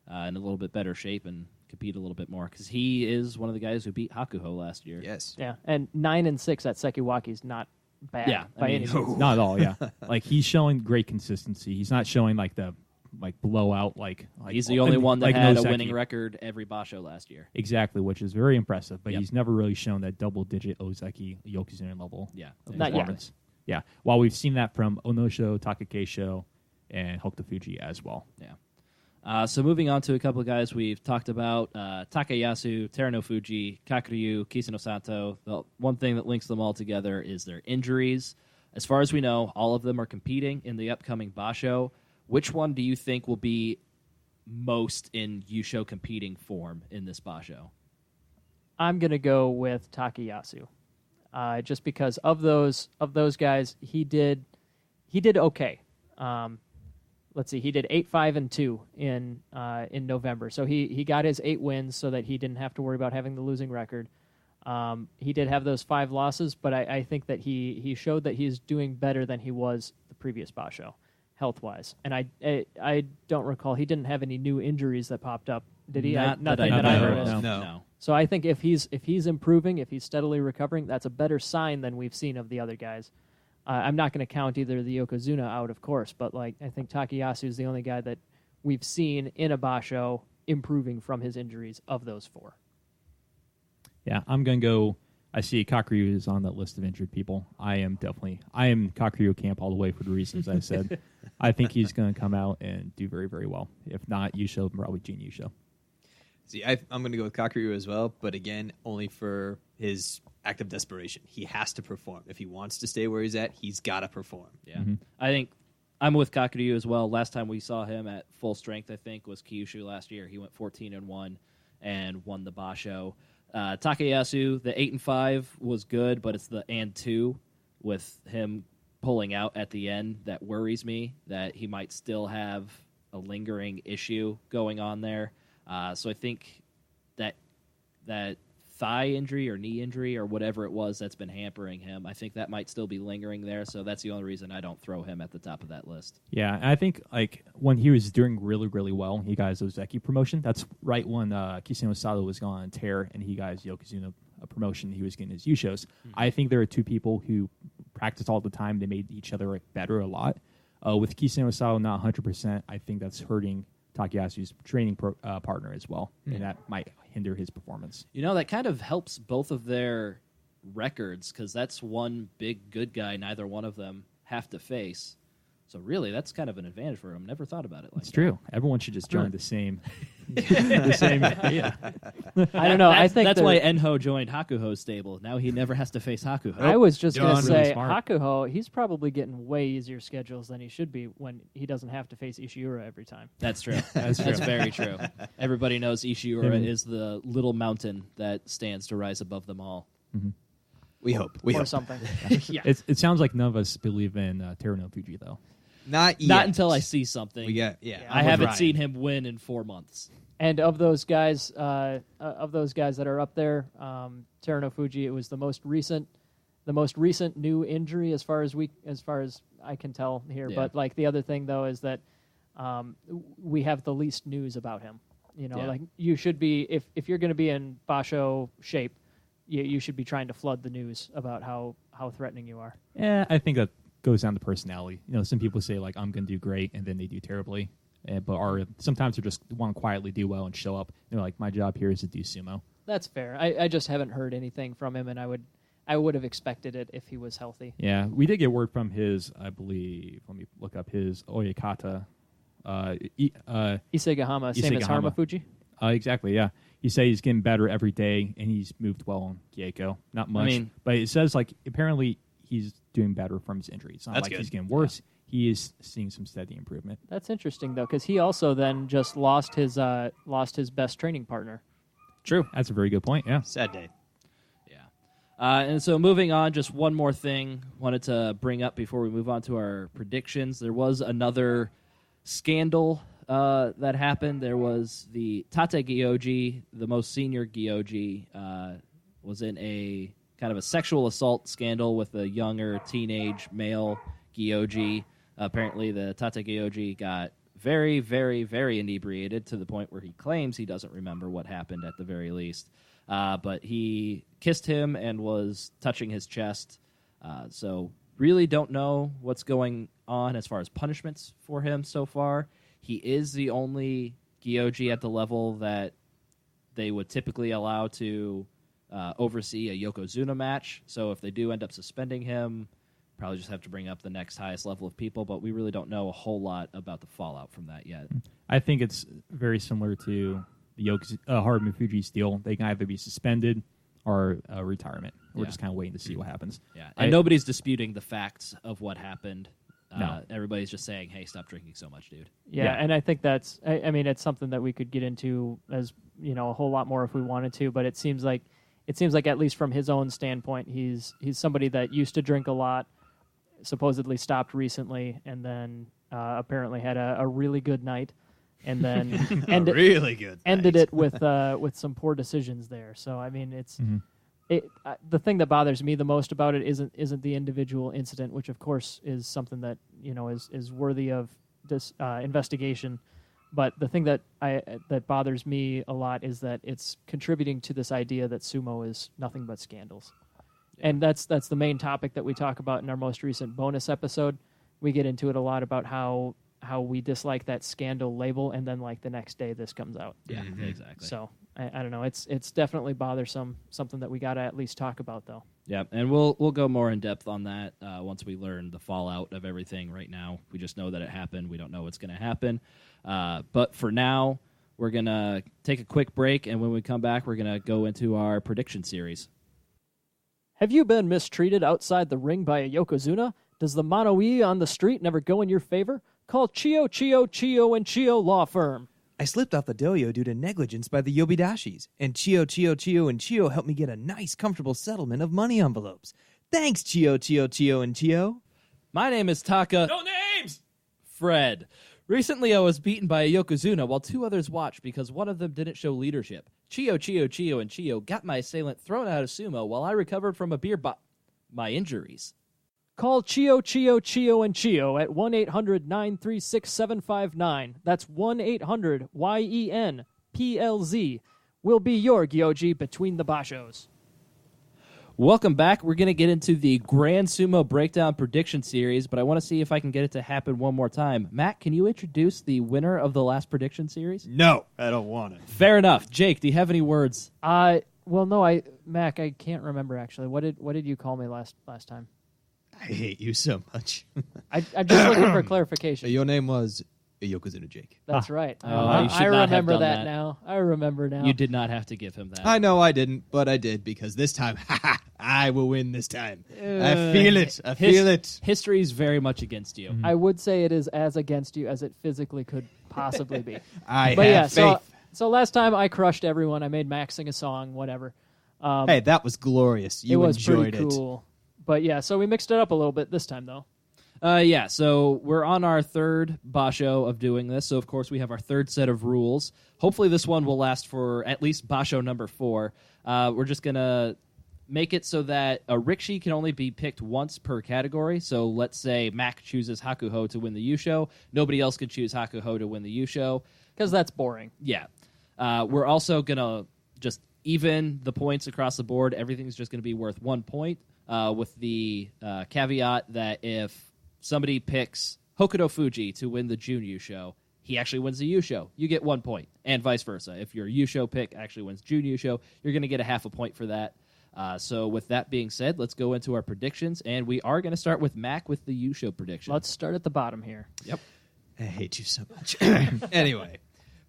in a little bit better shape and compete a little bit more, because he is one of the guys who beat Hakuho last year.
Yes.
Yeah, and 9-6 at Sekiwaki is not bad.
Yeah, I
by
mean,
any means.
Not at all. Yeah, he's showing great consistency. He's not showing the blowout.
He's the only one that
like
had a
Nozeki.
winning record every basho last year.
Exactly, which is very impressive. But
Yep.
he's never really shown that double-digit Ozeki Yokozuna level.
Yeah.
of
Not yet.
performance. Yeah, while we've seen that from Onosho, Takakeisho, and Hokuto Fuji as well.
Yeah. So moving on to a couple of guys we've talked about, Takayasu, Terunofuji, Kakuryu, Kisanosato. The one thing that links them all together is their injuries. As far as we know, all of them are competing in the upcoming Basho. Which one do you think will be most in Yusho competing form in this Basho?
I'm going to go with Takayasu. Just because of those guys, he did okay. Let's see, he did 8-5-2 in November. So he got his 8 wins so that he didn't have to worry about having the losing record. He did have those 5 losses, but I think that he showed that he's doing better than he was the previous Basho, health-wise. And I don't recall, he didn't have any new injuries that popped up, did he?
Nothing
that I heard of.
No.
So I think if he's improving, if he's steadily recovering, that's a better sign than we've seen of the other guys. I'm not going to count either the Yokozuna out, of course, but I think Takayasu is the only guy that we've seen in a Basho improving from his injuries of those 4.
Yeah, I'm going to go. I see Kakuryu is on that list of injured people. I am Kakuryu camp all the way for the reasons I said. I think he's going to come out and do very, very well. If not Yusho, probably Jin Yusho.
See, I'm going to go with Kakuryu as well, but again, only for his act of desperation. He has to perform. If he wants to stay where he's at, he's got to perform.
Yeah, I think I'm with Kakuryu as well. Last time we saw him at full strength, I think, was Kyushu last year. He went 14-1 and won the Basho. Takayasu, the 8-5 was good, but it's the 2 with him pulling out at the end that worries me, that he might still have a lingering issue going on there. So I think that thigh injury or knee injury or whatever it was that's been hampering him, I think that might still be lingering there. So that's the only reason I don't throw him at the top of that list.
Yeah, and I think when he was doing really, really well, he got his Ozeki promotion. That's right when Kiseno Sato was going on tear and he got his Yokozuna promotion. He was getting his Yushos. I think there are 2 people who practice all the time. They made each other better a lot. With Kiseno Sato not 100%, I think that's hurting Takayasu's training partner as well, and that might hinder his performance.
That kind of helps both of their records because that's one big good guy neither one of them have to face. So really, that's kind of an advantage for him. Never thought about it like
It's
that.
true. Everyone should just join the same. The same. Yeah.
I don't know. I think
that's why Enho joined Hakuho's stable. Now he never has to face Hakuho.
I was just going to
Really
say,
smart.
Hakuho, he's probably getting way easier schedules than he should be when he doesn't have to face Ishiura every time.
That's true. That's very true. Everybody knows Ishiura is the little mountain that stands to rise above them all.
Mm-hmm.
We hope.
Or something.
Yeah.
It sounds like none of us believe in Terunofuji, though.
Not yet.
Not until I see something.
Yeah.
I haven't seen him win in 4 months.
And of those guys that are up there, Terunofuji, it was the most recent new injury as far as I can tell here.
Yeah.
But the other thing though is that we have the least news about him. You should be if you're going to be in Basho shape, you should be trying to flood the news about how threatening you are.
Yeah, I think that goes down to personality. Some people say I'm going to do great, and then they do terribly. But sometimes they just want to quietly do well and show up. They're like, my job here is to do sumo.
That's fair. I just haven't heard anything from him, and I would have expected it if he was healthy.
Yeah, we did get word from his, I believe, let me look up his Oyakata.
Isegahama, same as
Isegahama.
Hamafuji?
Exactly, yeah. He said he's getting better every day, and he's moved well on Gyeko. Not much. But it says, apparently he's doing better from his injury. It's not
That's
like
good.
he's getting worse. Yeah. He is seeing some steady improvement.
That's interesting, though, because he also then just lost his best training partner.
True. That's a very good point, yeah.
Sad day.
Yeah. And so moving on, just one more thing wanted to bring up before we move on to our predictions. There was another scandal that happened. There was the Tate Gyoji, the most senior Gyoji, was in a kind of a sexual assault scandal with a younger teenage male Gyoji. Apparently, the Tate Gyoji got very, very, very inebriated to the point where he claims he doesn't remember what happened at the very least. But he kissed him and was touching his chest. So really don't know what's going on as far as punishments for him so far. He is the only Gyoji at the level that they would typically allow to oversee a Yokozuna match. So if they do end up suspending him, probably just have to bring up the next highest level of people, but we really don't know a whole lot about the fallout from that yet.
I think it's very similar to the Harumu Fuji's deal. They can either be suspended or retirement. We're just kind of waiting to see what happens.
Yeah, and nobody's disputing the facts of what happened.
No.
Everybody's just saying, hey, stop drinking so much, dude.
Yeah, and I think that's, I mean, it's something that we could get into as, a whole lot more if we wanted to, but it seems like at least from his own standpoint, he's somebody that used to drink a lot, supposedly stopped recently, and then apparently had a really good night, and then ended it with some poor decisions there. So I mean, it's the thing that bothers me the most about it isn't the individual incident, which of course is something that is worthy of this investigation. But the thing that bothers me a lot is that it's contributing to this idea that sumo is nothing but scandals. Yeah. And that's the main topic that we talk about in our most recent bonus episode. We get into it a lot about how we dislike that scandal label, and then like the next day this comes out.
Yeah, exactly.
So I don't know. It's definitely bothersome. Something that we got to at least talk about, though.
Yeah, and we'll go more in depth on that once we learn the fallout of everything. Right now, we just know that it happened. We don't know what's going to happen. But for now, we're going to take a quick break, and when we come back, we're going to go into our prediction series.
Have you been mistreated outside the ring by a Yokozuna? Does the mono-e on the street never go in your favor? Call Chio, and Chio Law Firm.
I slipped off the doyo due to negligence by the Yobidashis, and Chio, and Chio helped me get a nice, comfortable settlement of money envelopes. Thanks, Chio, and Chio.
My name is Taka.
No names!
Fred. Recently, I was beaten by a Yokozuna while two others watched because one of them didn't show leadership. Chio, and Chio got my assailant thrown out of sumo while I recovered from a my injuries.
Call Chio, and Chio at 1-800-936-759. That's 1-800-YEN-PLZ. We'll be your Gyoji between the bashos.
Welcome back. We're going to get into the Grand Sumo Breakdown Prediction Series, but I want to see if I can get it to happen one more time. Matt, can you introduce the winner of the last prediction series?
No, I don't want it.
Fair enough. Jake, do you have any words?
Well, no, Mac, I can't remember actually. What did you call me last time?
I hate you so much.
I'm just looking for clarification.
Your name was Yokozuna Jake.
That's right.
You should
I
not have
remember
done that.
now. I remember now.
You did not have to give him that.
I know I didn't, but I did because this time, I will win this time. I feel it. I feel it.
History is very much against you.
I would say it is as against you as it physically could possibly be.
I have faith.
So last time I crushed everyone. I made Max sing a song, whatever.
Hey, that was glorious. You
it was
enjoyed
pretty
it.
cool. But yeah, so we mixed it up a little bit this time, though.
So we're on our third basho of doing this. So, of course, we have our third set of rules. Hopefully this one will last for at least basho number 4. We're just going to make it so that a Rikishi can only be picked once per category. So let's say Mac chooses Hakuho to win the Yusho. Nobody else can choose Hakuho to win the Yusho.
Because that's boring.
Yeah. We're also going to just even the points across the board. Everything's just going to be worth 1 point. With the caveat that if somebody picks Hokuto Fuji to win the June Yusho, he actually wins the Yusho. You get 1 point, and vice versa. If your Yusho pick actually wins June Yusho, you're going to get a half a point for that. So with that being said, let's go into our predictions, and we are going to start with Mac with the Yusho prediction.
Let's start at the bottom here.
Yep.
I hate you so much. Anyway,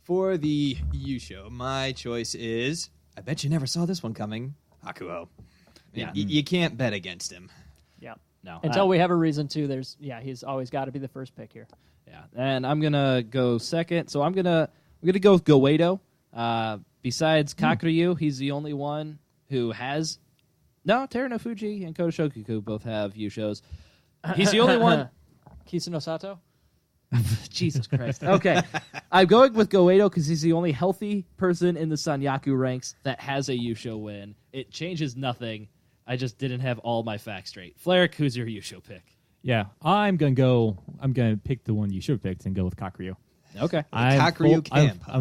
for the Yusho, my choice is, I bet you never saw this one coming, Hakuho.
Yeah.
You can't bet against him.
Yeah.
No.
Until we have a reason to, he's always got to be the first pick here.
Yeah. And I'm going to go second. So I'm going to go with Goeido. Besides Kakuryu, he's the only one who has... No, Teruno Fuji and Koto Shokuku both have Yushos. He's the only one...
Kisuno Sato?
Jesus Christ. Okay. I'm going with Goeido because he's the only healthy person in the Sanyaku ranks that has a Yusho win. It changes nothing. I just didn't have all my facts straight. Fleric, who's your Yusho pick?
Yeah, I'm gonna pick the one you should have picked and go with Kakuryu.
Okay.
I'm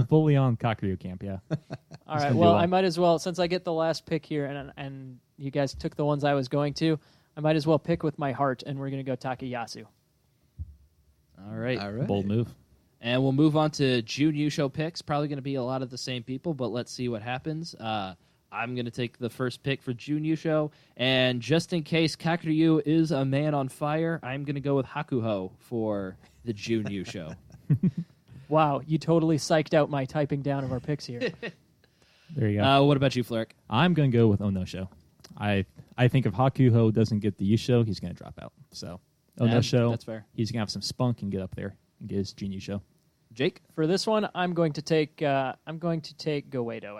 fully on Kakuryu camp, yeah.
All right, well, I might as well, since I get the last pick here and you guys took the ones I was going to, I might as well pick with my heart, and we're going to go Takayasu.
All right.
Bold move.
And we'll move on to June Yusho picks. Probably going to be a lot of the same people, but let's see what happens. I'm going to take the first pick for Jun Yusho. And just in case Kakuryu is a man on fire, I'm going to go with Hakuho for the Jun Yusho.
Wow, you totally psyched out my typing down of our picks here.
There you go.
What about you, Flerick?
I'm going to go with Onosho. I think if Hakuho doesn't get the Yusho, he's going to drop out. So Onosho,
that's fair.
He's going to have some spunk and get up there and get his Jun Yusho.
Jake?
For this one, I'm going to take Goedo,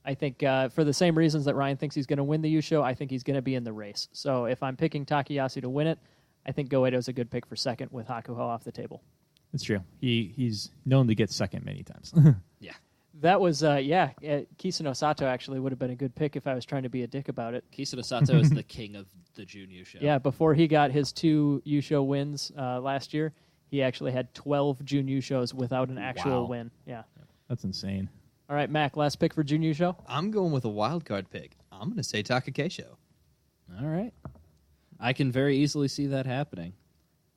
I think for the same reasons that Ryan thinks he's going to win the Yusho, I think he's going to be in the race. So if I'm picking Takayasu to win it, I think Goedo's a good pick for second with Hakuho off the table.
That's true. He's known to get second many times.
Yeah.
That was, Kisano Sato actually would have been a good pick if I was trying to be a dick about it.
Kisano Sato is the king of the Jun Yusho.
Yeah, before he got his 2 Yusho wins last year, he actually had 12 Jun Yushos without an actual win. Yeah.
That's insane.
All right, Mac, last pick for Jun Yusho?
I'm going with a wild card pick. I'm going to say Takakeisho.
All right. I can very easily see that happening.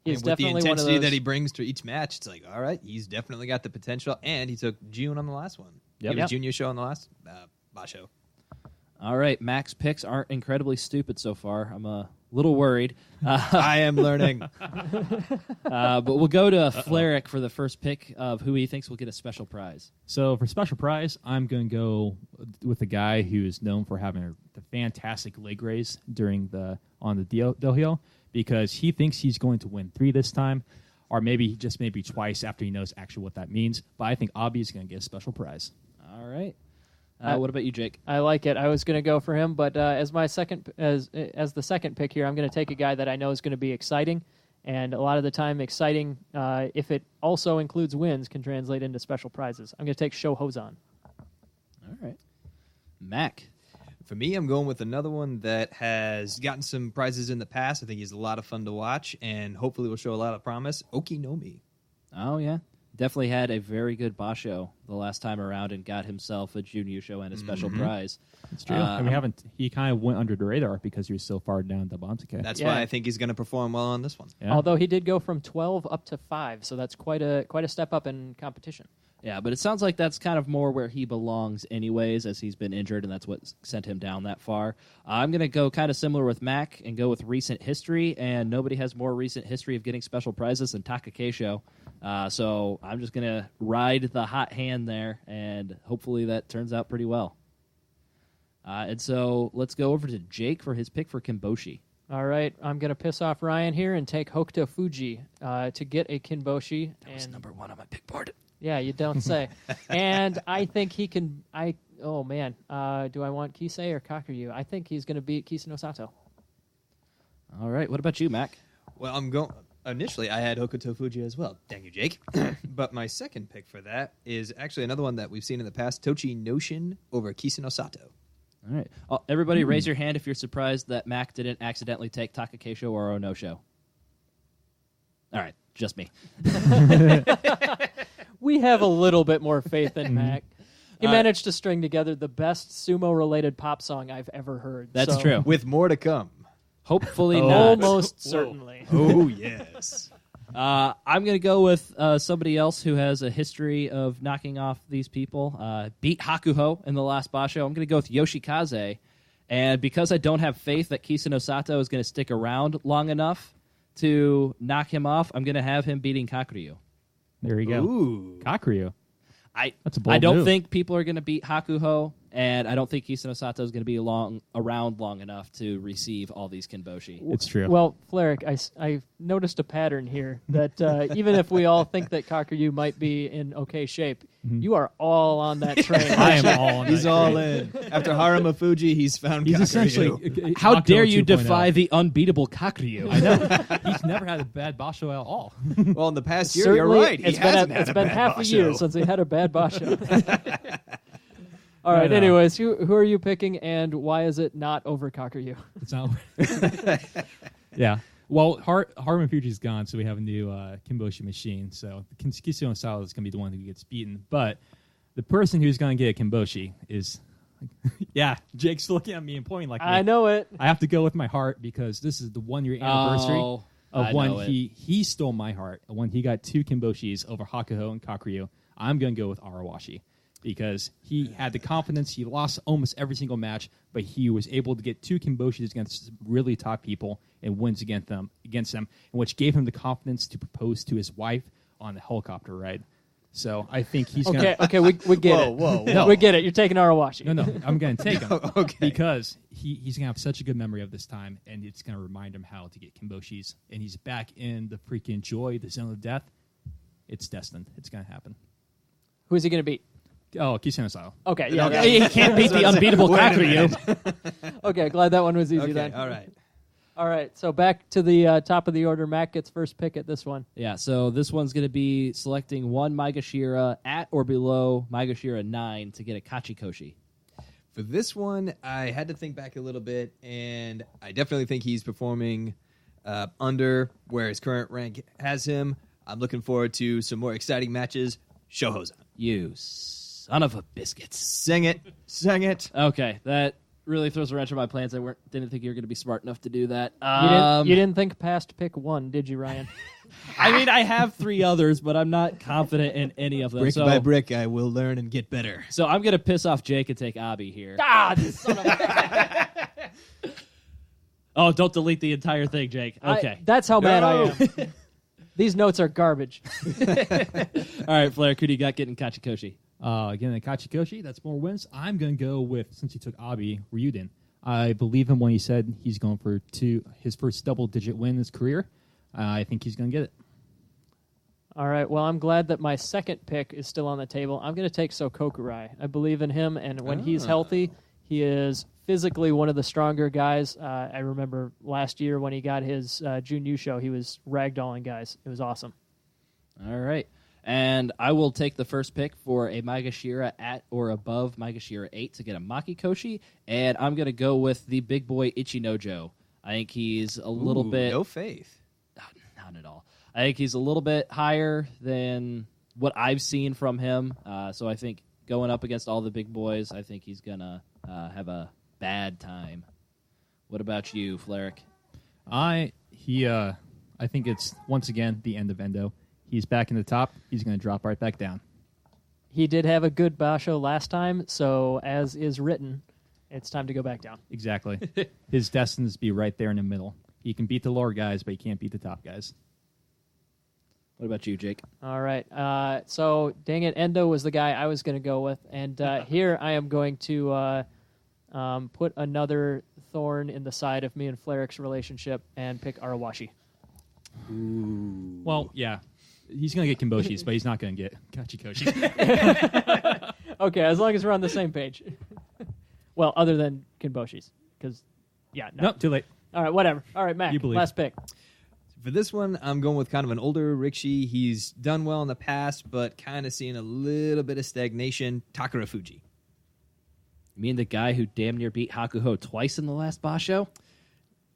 He's
And with the
definitely one of
intensity
those.
that he brings to each match, it's like, all right, he's definitely got the potential, and he took June on the last one.
Yep.
He was Junior show on the last Basho.
All right, Mac's picks aren't incredibly stupid so far. I'm a little worried.
I am learning.
But we'll go to Flerick for the first pick of who he thinks will get a special prize.
So for special prize, I'm going to go with a guy who is known for having the fantastic leg raise on the dohyo, because he thinks he's going to win 3 this time, or maybe twice after he knows actually what that means. But I think Abi is going to get a special prize.
All right. What about you, Jake?
I like it. I was going to go for him, but as the second pick here, I'm going to take a guy that I know is going to be exciting, and a lot of the time, exciting, if it also includes wins, can translate into special prizes. I'm going to take Sho Hozan.
All right. Mac.
For me, I'm going with another one that has gotten some prizes in the past. I think he's a lot of fun to watch, and hopefully will show a lot of promise. Okinomi.
Oh, yeah. Definitely had a very good basho the last time around and got himself a junior show and a special prize.
It's true. And he kind of went under the radar because he was so far down the Bantuke.
That's why I think he's going to perform well on this one.
Yeah.
Although he did go from 12 up to 5, so that's quite a step up in competition.
Yeah, but it sounds like that's kind of more where he belongs anyways, as he's been injured, and that's what sent him down that far. I'm going to go kind of similar with Mac and go with recent history, and nobody has more recent history of getting special prizes than Takakeisho. So I'm just going to ride the hot hand there, and hopefully that turns out pretty well. And so let's go over to Jake for his pick for Kimboshi.
All right, I'm going to piss off Ryan here and take Hokuto Fuji to get a Kinboshi.
That was number 1 on my pick board.
Yeah, you don't say. And I think he can. Oh man, do I want Kisei or Kakuryu? I think he's going to beat Kisano Sato.
All right, what about you, Mac?
Well, I'm going. Initially, I had Hokuto Fuji as well. Dang you, Jake. But my second pick for that is actually another one that we've seen in the past, Tochi Noshin over Kisano Sato.
All right. Everybody raise your hand if you're surprised that Mac didn't accidentally take Takakeisho or Onosho. All right, just me.
We have a little bit more faith in Mac. He managed to string together the best sumo-related pop song I've ever heard.
That's
so
true.
With more to come.
Hopefully not.
Almost certainly.
Oh, yes.
I'm going to go with somebody else who has a history of knocking off these people. Beat Hakuho in the last Basho. I'm going to go with Yoshikaze. And because I don't have faith that Kisano Sato is going to stick around long enough to knock him off, I'm going to have him beating Kakuryu.
There you go.
Ooh.
Kakuryu.
I
That's a bold
don't
move.
think people are going to beat Hakuho, and I don't think Kisano Sato is going to be around long enough to receive all these Kinboshi.
It's true.
Well, Flerick, I noticed a pattern here that even if we all think that Kakuryu might be in okay shape, you are all on that train.
I am all on
He's
that
all
train.
in. After Haruma Fuji, he's found
He's
Kakuryu.
essentially
How
Hakuho
dare you
2.0.
defy the unbeatable Kakuryu?
I know. He's never had a bad basho at all.
Well, in the past year,
Certainly,
you're right. He
it's
hasn't
been,
had
it's
a
been
bad
half a
basho.
year since he had a bad basho. All right.
No.
Anyways, who are you picking, and why is it not over Kakuryu?
It's not. Yeah. Well, Harman Fuji's gone, so we have a new Kimboshi machine. So Kisano Sato is going to be the one who gets beaten. But the person who's going to get a Kimboshi is, yeah, Jake's looking at me and pointing like me.
I know it.
I have to go with my heart because this is the 1-year anniversary
Oh,
of
I
when
know it.
he stole my heart, when he got 2 Kimboshis over Hakuho and Kakuryu. I'm going to go with Arawashi because he had the confidence. He lost almost every single match, but he was able to get 2 Kimboshis against really top people and wins against them, which gave him the confidence to propose to his wife on the helicopter ride. So I think he's going to...
Okay, we get it.
Whoa.
No. We get it. You're taking Arawashi.
No, I'm going to take him
Okay.
because he's going to have such a good memory of this time, and it's going to remind him how to get Kimboshis. And he's back in the freaking joy, the zone of death. It's destined. It's going to happen.
Who is he going to beat?
Oh, Kiseno Sao.
Okay, yeah.
He can't beat the unbeatable Kakuryu.
Okay, glad that one was easy
Okay,
then.
all right.
All right, so back to the top of the order. Mac gets first pick at this one.
Yeah, so this one's going to be selecting one Maegashira at or below Maegashira 9 to get a Kachikoshi.
For this one, I had to think back a little bit, and I definitely think he's performing under where his current rank has him. I'm looking forward to some more exciting matches. Shohozan.
You son of a biscuit.
Sing it.
Okay, that really throws a wrench in my plans. I didn't think you were going to be smart enough to do that.
You didn't think past pick 1, did you, Ryan?
I mean, I have 3 others, but I'm not confident in any of them.
Brick by brick, I will learn and get better.
So I'm going to piss off Jake and take Abi here.
This son of a...
Oh, don't delete the entire thing, Jake. Okay.
That's how mad I am. These notes are garbage.
All right, Flair, who do you got getting Kachikoshi?
Again, the Kachikoshi, that's more wins. I'm going to go with, since he took Abi, Ryuden. I believe him when he said he's going for his first double-digit win in his career. I think he's going to get it.
All right, well, I'm glad that my second pick is still on the table. I'm going to take Sokokurai. I believe in him, and when he's healthy, he is physically one of the stronger guys. I remember last year when he got his Jun show, he was ragdolling guys. It was awesome.
All right. And I will take the first pick for a Maegashira at or above Maegashira 8 to get a Makikoshi, and I'm going to go with the big boy Ichinojo. I think he's a little bit...
No faith.
Not at all. I think he's a little bit higher than what I've seen from him, so I think going up against all the big boys, I think he's going to have a bad time. What about you, Fleric?
I think it's, once again, the end of Endo. He's back in the top. He's going to drop right back down.
He did have a good basho last time, so as is written, it's time to go back down.
Exactly. His destiny is to be right there in the middle. He can beat the lower guys, but he can't beat the top guys.
What about you, Jake?
All right. So, dang it, Endo was the guy I was going to go with, and here I am going to put another thorn in the side of me and Fleric's relationship and pick Arawashi.
Ooh.
Well, yeah. He's going to get Kimboshis, but he's not going to get Kachikoshi.
Okay, as long as we're on the same page. Well, other than Kinboshis, because, yeah. No.
Nope, too late.
All right, whatever. All right, Mac,
You believe.
last pick.
For this one, I'm going with kind of an older Rikishi. He's done well in the past, but kind of seeing a little bit of stagnation. Takara Fuji.
You mean the guy who damn near beat Hakuho twice in the last Basho?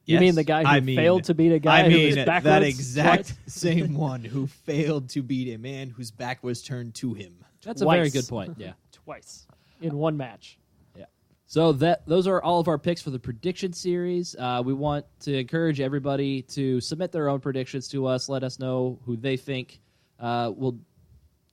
You mean the guy who failed to beat a guy who was backwards?
That exact
twice?
same one who failed to beat a man whose back was turned to him.
That's
Twice.
a very good point, yeah.
Twice. In one match.
Yeah. So those are all of our picks for the prediction series. We want to encourage everybody to submit their own predictions to us. Let us know who they think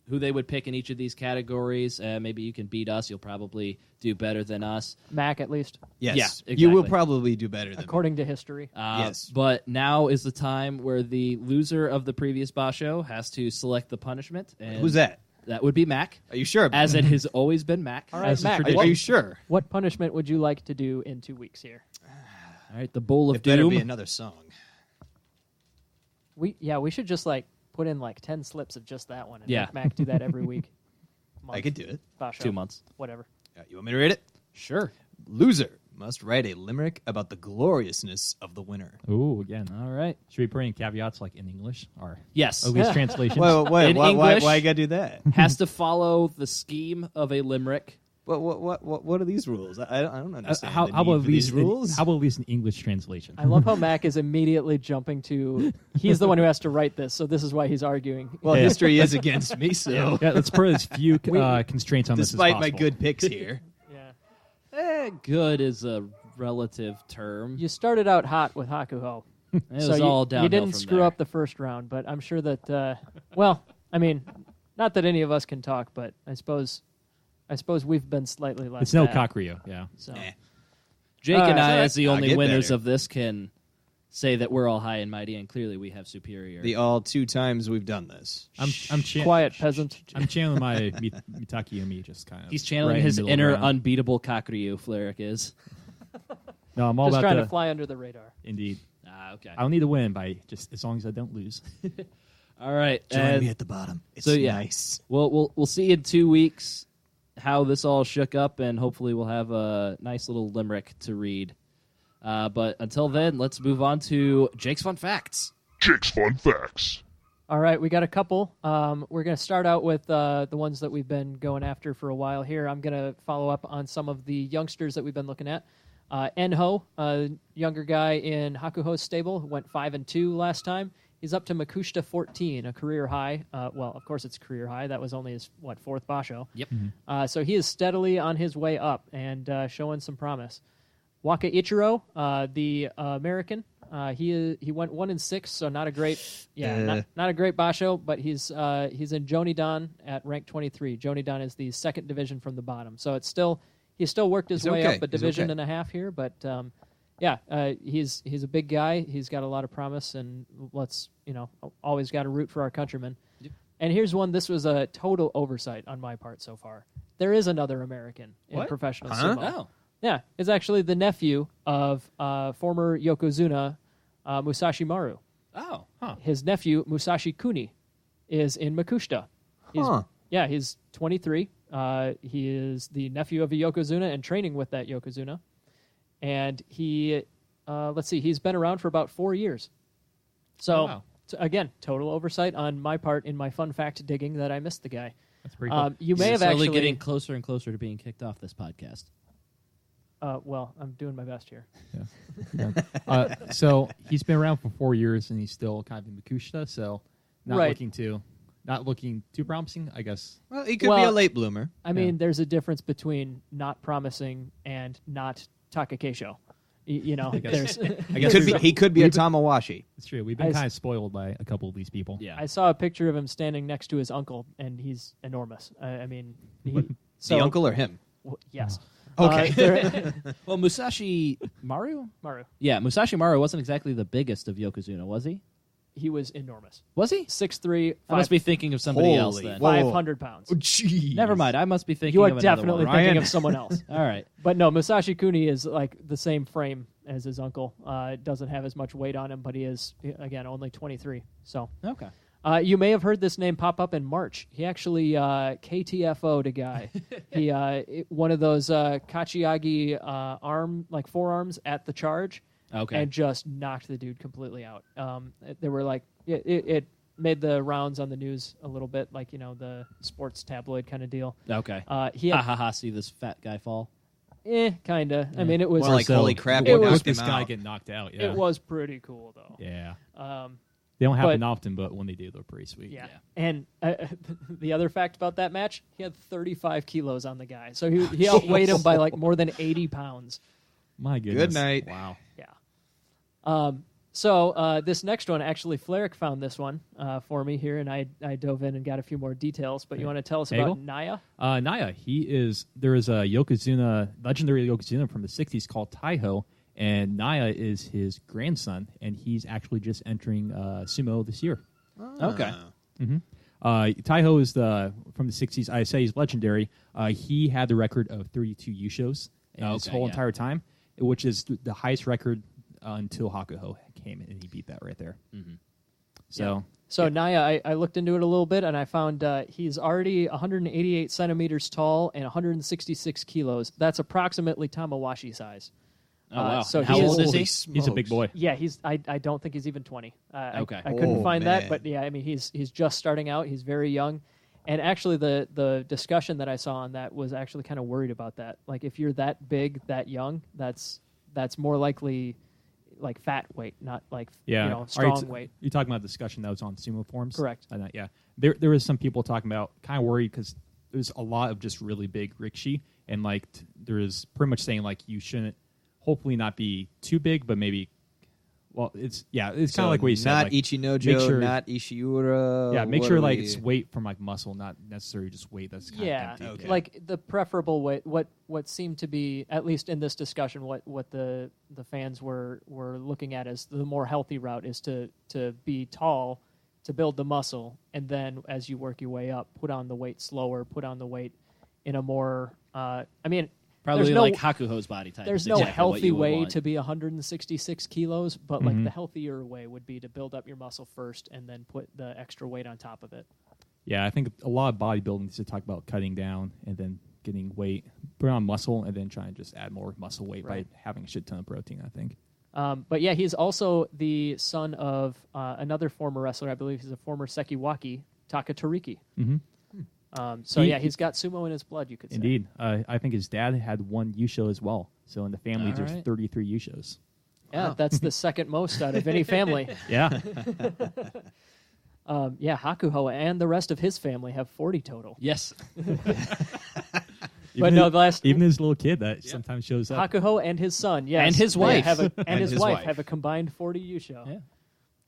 who they would pick in each of these categories. Maybe you can beat us. You'll probably do better than us.
Mac, at least,
Yes.
Yeah, exactly.
You will probably do better than me.
according to history.
Yes.
But now is the time where the loser of the previous Basho has to select the punishment. And
Who's that?
That would be Mac,
Are you sure?
as it has always been Mac.
All right,
As a
Mac,
tradition.
Are you sure?
what punishment would you like to do in 2 weeks here?
All right, the Bowl of
It better
Doom.
be another song.
We should just put in 10 slips of just that one and
Yeah.
make Mac do that every week.
I could do it.
Basho.
2 months.
Whatever.
You want me to read it?
Sure.
Loser must write a limerick about the gloriousness of the winner.
Ooh, again.
All right.
Should we put in caveats like in English or
Yes.
at least translations?
Why
In English-
you gotta do that?
Has to follow the scheme of a limerick.
What are these rules? I don't understand.
How
the
about
need
at
for
least
these rules?
How about at least an English translation?
I love how Mac is immediately jumping to. He's the one who has to write this, so this is why he's arguing.
Well,
Yeah.
history is against me, so
Yeah, let's put as few constraints on
despite
this
my
as possible.
good picks here.
Yeah.
Good is a relative term.
You started out hot with Hakuho.
It was
so
all
you
downhill
didn't
from
screw
there.
up the first round, but I'm sure that. Well, I mean, not that any of us can talk, but I suppose I suppose we've been slightly less.
It's no
bad,
Kakuryu, yeah.
So.
Jake and I,
Alright.
as the
I'll
only
get
winners
better.
of this, can say that we're all high and mighty, and clearly we have superior.
The all 2 times we've done this.
Quiet peasant.
I'm channeling my Mitaki Yumi just kind of.
He's channeling
right in
his
the middle
inner
of the round.
unbeatable Kakuryu, Fleric is.
No, I'm all
Just
about
trying
the
to fly under the radar.
Indeed.
Okay.
I don't need to win by just as long as I don't lose.
All right.
Join
and
me at the bottom. It's
so, yeah.
nice.
We'll see in 2 weeks how this all shook up, and hopefully we'll have a nice little limerick to read. But until then, let's move on to Jake's Fun Facts.
Jake's Fun Facts.
All right, we got a couple. We're going to start out with the ones that we've been going after for a while here. I'm going to follow up on some of the youngsters that we've been looking at. Enho, a younger guy in Hakuho's stable, went 5-2 last time. He's up to Makushita 14, a career high. Well, of course it's career high. That was only his, 4th basho.
Yep.
So he is steadily on his way up and showing some promise. Waka Ichiro, the American, he went 1-6, so not a great, not a great basho, but he's in Jonidan at rank 23. Jonidan is the 2nd division from the bottom, so it's still he still worked his way
okay.
up a
He's
division
okay.
and a half here, but he's a big guy. He's got a lot of promise, and let's always got to root for our countrymen.
Yep.
And here's one. This was a total oversight on my part so far. There is another American in professional sumo.
Oh.
Yeah, it's actually the nephew of former Yokozuna Musashi Maru.
Oh.
His nephew Musashi Kuni is in Makushita. He's 23. He is the nephew of a Yokozuna and training with that Yokozuna. And he, he's been around for about 4 years. So, again, total oversight on my part in my fun fact digging that I missed the guy.
That's pretty cool.
You may
You're
have
slowly
actually
getting closer and closer to being kicked off this podcast.
well, I'm doing my best here.
Yeah. So he's been around for 4 years, and he's still kind of in Makushita, so not
Right.
looking too promising, I guess.
Well, he could be
Well,
a late bloomer.
I mean, there's a difference between not promising and not Takakeisho.
guess.
There's.
I guess
He could be a Tamawashi.
it's true. We've been kind of spoiled by a couple of these people.
Yeah.
I saw a picture of him standing next to his uncle, and he's enormous. I mean,
The uncle or him?
Yes.
Okay.
Well, Musashi Maru?
Maru.
Yeah, Musashi Maru wasn't exactly the biggest of Yokozuna, was he?
He was enormous.
Was he?
6'3",
I must be thinking of somebody else
Holy
then.
whoa.
500 pounds.
Jeez.
Never mind. I must be thinking
You are
of another
definitely
one.
thinking of someone else.
All right.
But no, Musashi Kuni is like the same frame as his uncle. Doesn't have as much weight on him, but he is, again, only 23. So
Okay.
you may have heard this name pop up in March. He actually KTFO'd a guy. He one of those Kachiagi forearms at the charge.
Okay.
And just knocked the dude completely out. They were like, it made the rounds on the news a little bit, like the sports tabloid kind of deal.
Okay.
He had,
see this fat guy fall.
kinda. I mean, it was
Well, like, holy crap,
it
you
was-
knocked
this
him
guy
out.
get knocked out. Yeah.
it was pretty cool though.
Yeah.
Um,
They don't happen
but-
often, but when they do, they're pretty sweet.
yeah. And the other fact about that match, he had 35 kilos on the guy, so he outweighed him by like more than 80 pounds.
My goodness.
Good night.
Wow.
Yeah. So this next one, actually, Fleric found this one for me here, and I dove in and got a few more details. But you want to tell us about
Hegel?
Naya?
Naya, there is a Yokozuna, legendary Yokozuna from the 60s called Taiho, and Naya is his grandson, and he's actually just entering sumo this year.
Okay.
Taiho is from the 60s. I say he's legendary. He had the record of 32 Yushos in his whole entire time, which is the highest record until Hakuho came in, and he beat that right there. Mm-hmm. So,
Naya, I looked into it a little bit, and I found he's already 188 centimeters tall and 166 kilos. That's approximately Tamawashi size.
Oh, wow.
So
How
he is-
old is he?
he's a big boy.
Yeah, I don't think he's even 20.
Okay.
I couldn't
Oh,
find that,
man.
but yeah, I mean he's just starting out. He's very young, and actually the discussion that I saw on that was actually kind of worried about that. Like if you're that big, that young, that's more likely like fat weight, not like strong weight.
You're talking about the discussion that was on sumo forums?
Correct.
Yeah. There was some people talking about kind of worried because there's a lot of just really big rikishi, and there is pretty much saying like you shouldn't hopefully not be too big, but maybe Well, it's kind of like what you said.
Not
like,
Ichinojo,
make sure-
not Ishiura.
Yeah, make
what
sure
are
like
we-
it's weight from like muscle, not necessarily just weight that's kind
Yeah,
of empty.
Okay.
like the preferable way. What seemed to be, at least in this discussion, what the fans were looking at as the more healthy route is to be tall, to build the muscle, and then as you work your way up, put on the weight slower, put on the weight in a more.
Probably
there's no-
like Hakuho's body type.
There's
is
no
exactly what
healthy
you would
way
want.
to be 166 kilos, but
Mm-hmm.
like the healthier way would be to build up your muscle first and then put the extra weight on top of it.
Yeah, I think a lot of bodybuilding needs to talk about cutting down and then getting weight, put on muscle, and then try and just add more muscle weight
Right.
by having a shit ton of protein, I think.
But yeah, he's also the son of another former wrestler. I believe he's a former Sekiwaki, Taka Toriki.
Mhm.
So
He-
yeah, he's got sumo in his blood, you could say.
Indeed. I think his dad had one Yusho as well. So in the family,
All
there's
right.
33 Yushos.
Yeah, that's the second most out of any family.
Yeah.
Yeah, Hakuho and the rest of his family have 40 total.
Yes.
But no, the last
Even his little kid that sometimes shows up.
Hakuho and his son, yes,
And his
they
wife.
have and his
his
wife
wife.
have a combined 40 Yusho.
Yeah.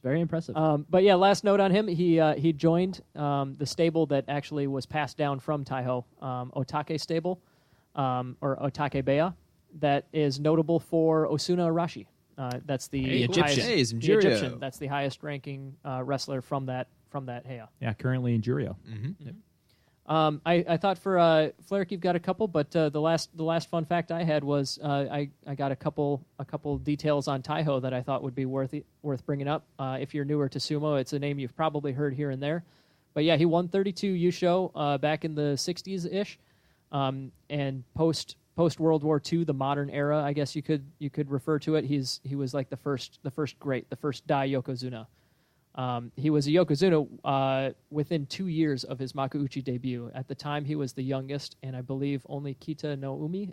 Very impressive.
But yeah, last note on him, he joined the stable that actually was passed down from Taiho, Otake stable, or Otake Beya, that is notable for Osuna Arashi. That's the
Hey, Egyptian.
highest-
Hey, he's
the
Jinjuryo.
Egyptian. That's the highest ranking wrestler from that heya.
Yeah, currently in Jurio.
I thought for Flarek you've got a couple, but the last fun fact I had was I got a couple details on Taiho that I thought would be worth bringing up. If you're newer to sumo, it's a name you've probably heard here and there, but yeah, he won 32 Yusho back in the 60s ish, and post World War II, the modern era, I guess you could refer to it. He was like the first Dai Yokozuna. He was a Yokozuna within 2 years of his Makuuchi debut. At the time, he was the youngest, and I believe only Kita no Umi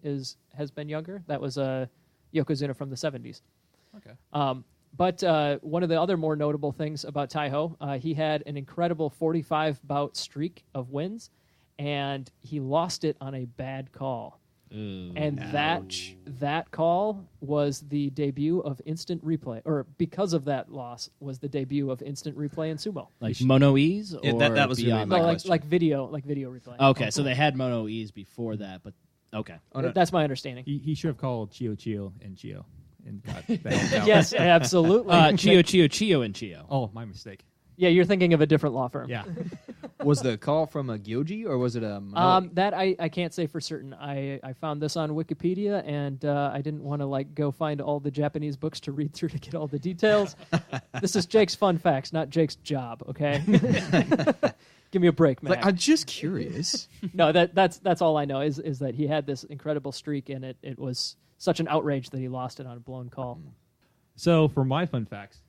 has been younger. That was a Yokozuna from the 70s.
Okay.
But one of the other more notable things about Taiho, he had an incredible 45-bout streak of wins, and he lost it on a bad call. And that call was the debut of instant replay, or because of that loss, was the debut of instant replay in sumo.
like Mono E's or
Yeah, that was really
beyond
my
that?
No,
question.
like video replay.
Okay, so they had Mono E's before that, but okay.
That's my understanding.
He should have called Chio and Chio and got that out.
Yes, absolutely.
Chio, and Chio.
Oh, my mistake.
Yeah, you're thinking of a different law firm.
Yeah.
Was the call from a Gyoji or was it a Manoi?
That I can't say for certain. I found this on Wikipedia, and I didn't want to like go find all the Japanese books to read through to get all the details. This is Jake's fun facts, not Jake's job. Okay, give me a break, man.
Like, I'm just curious.
No, that's all I know is that he had this incredible streak, and it was such an outrage that he lost it on a blown call.
So for my fun facts,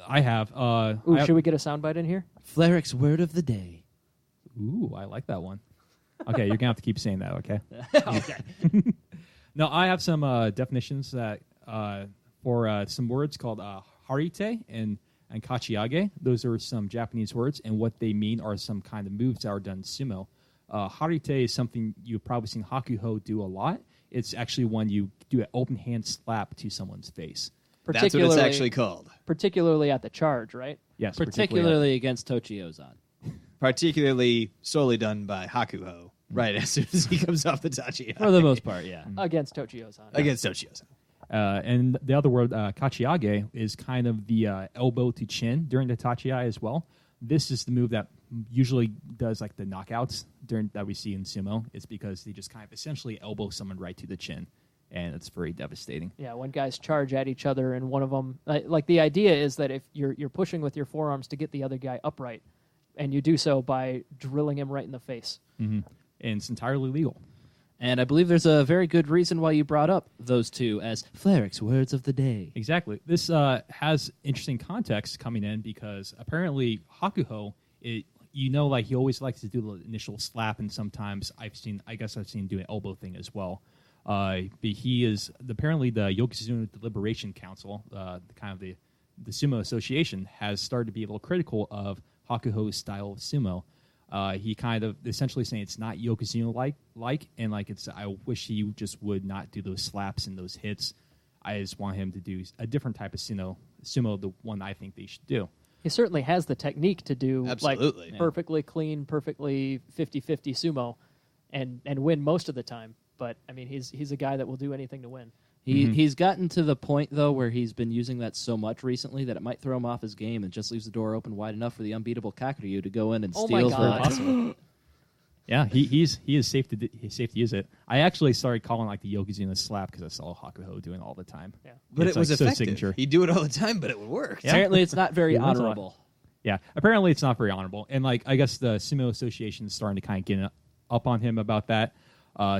I have.
Ooh, should we get a soundbite in here?
Flarek's word of the day.
Ooh, I like that one. Okay, you're gonna have to keep saying that. Okay.
Okay.
No, I have some definitions that for some words called harite and kachiage. Those are some Japanese words, and what they mean are some kind of moves that are done in sumo. Harite is something you've probably seen Hakuho do a lot. It's actually when you do an open hand slap to someone's face.
That's what it's actually called.
Particularly at the charge, right?
Yes,
Particularly against Tochiozan.
Particularly solely done by Hakuho right as soon as he comes off the tachi
For the most part, yeah.
Against Tochiozan.
against Tochio.
And the other word, kachiage, is kind of the elbow to chin during the tachiai as well. This is the move that usually does like the knockouts that we see in sumo. It's because they just kind of essentially elbow someone right to the chin, and it's very devastating.
Yeah, when guys charge at each other, and one of them, like the idea is that if you're pushing with your forearms to get the other guy upright, and you do so by drilling him right in the face.
Mm-hmm. And it's entirely legal.
And I believe there's a very good reason why you brought up those two as Flarek's words of the day.
Exactly. This has interesting context coming in because apparently Hakuho, like he always likes to do the initial slap, and sometimes I've seen him do an elbow thing as well. But he is apparently the Yokozuna Deliberation Council, the Sumo Association, has started to be a little critical of Hakuho's style of sumo. He kind of essentially saying it's not Yokozuna like, and like I wish he just would not do those slaps and those hits. I just want him to do a different type of sumo sumo the one I think they should do.
He certainly has the technique to do
Absolutely.
like perfectly clean, perfectly 50-50 sumo and win most of the time. But, I mean, he's a guy that will do anything to win.
He's gotten to the point, though, where he's been using that so much recently that it might throw him off his game and just leaves the door open wide enough for the unbeatable Kakuryu to go in and
Oh
steal
my
where
God.
possible.
Yeah, he is safe to use it. I actually started calling like the Yokozuna slap because I saw Hakuho doing it all the time.
Yeah.
But
It's,
it was
like, so
effective.
signature.
He'd do it all the time, but it would work.
Yeah.
Apparently, it's not very
He learns a lot.
honorable.
Yeah, apparently it's not very honorable, and like I guess the Sumo Association is starting to kind of get up on him about that.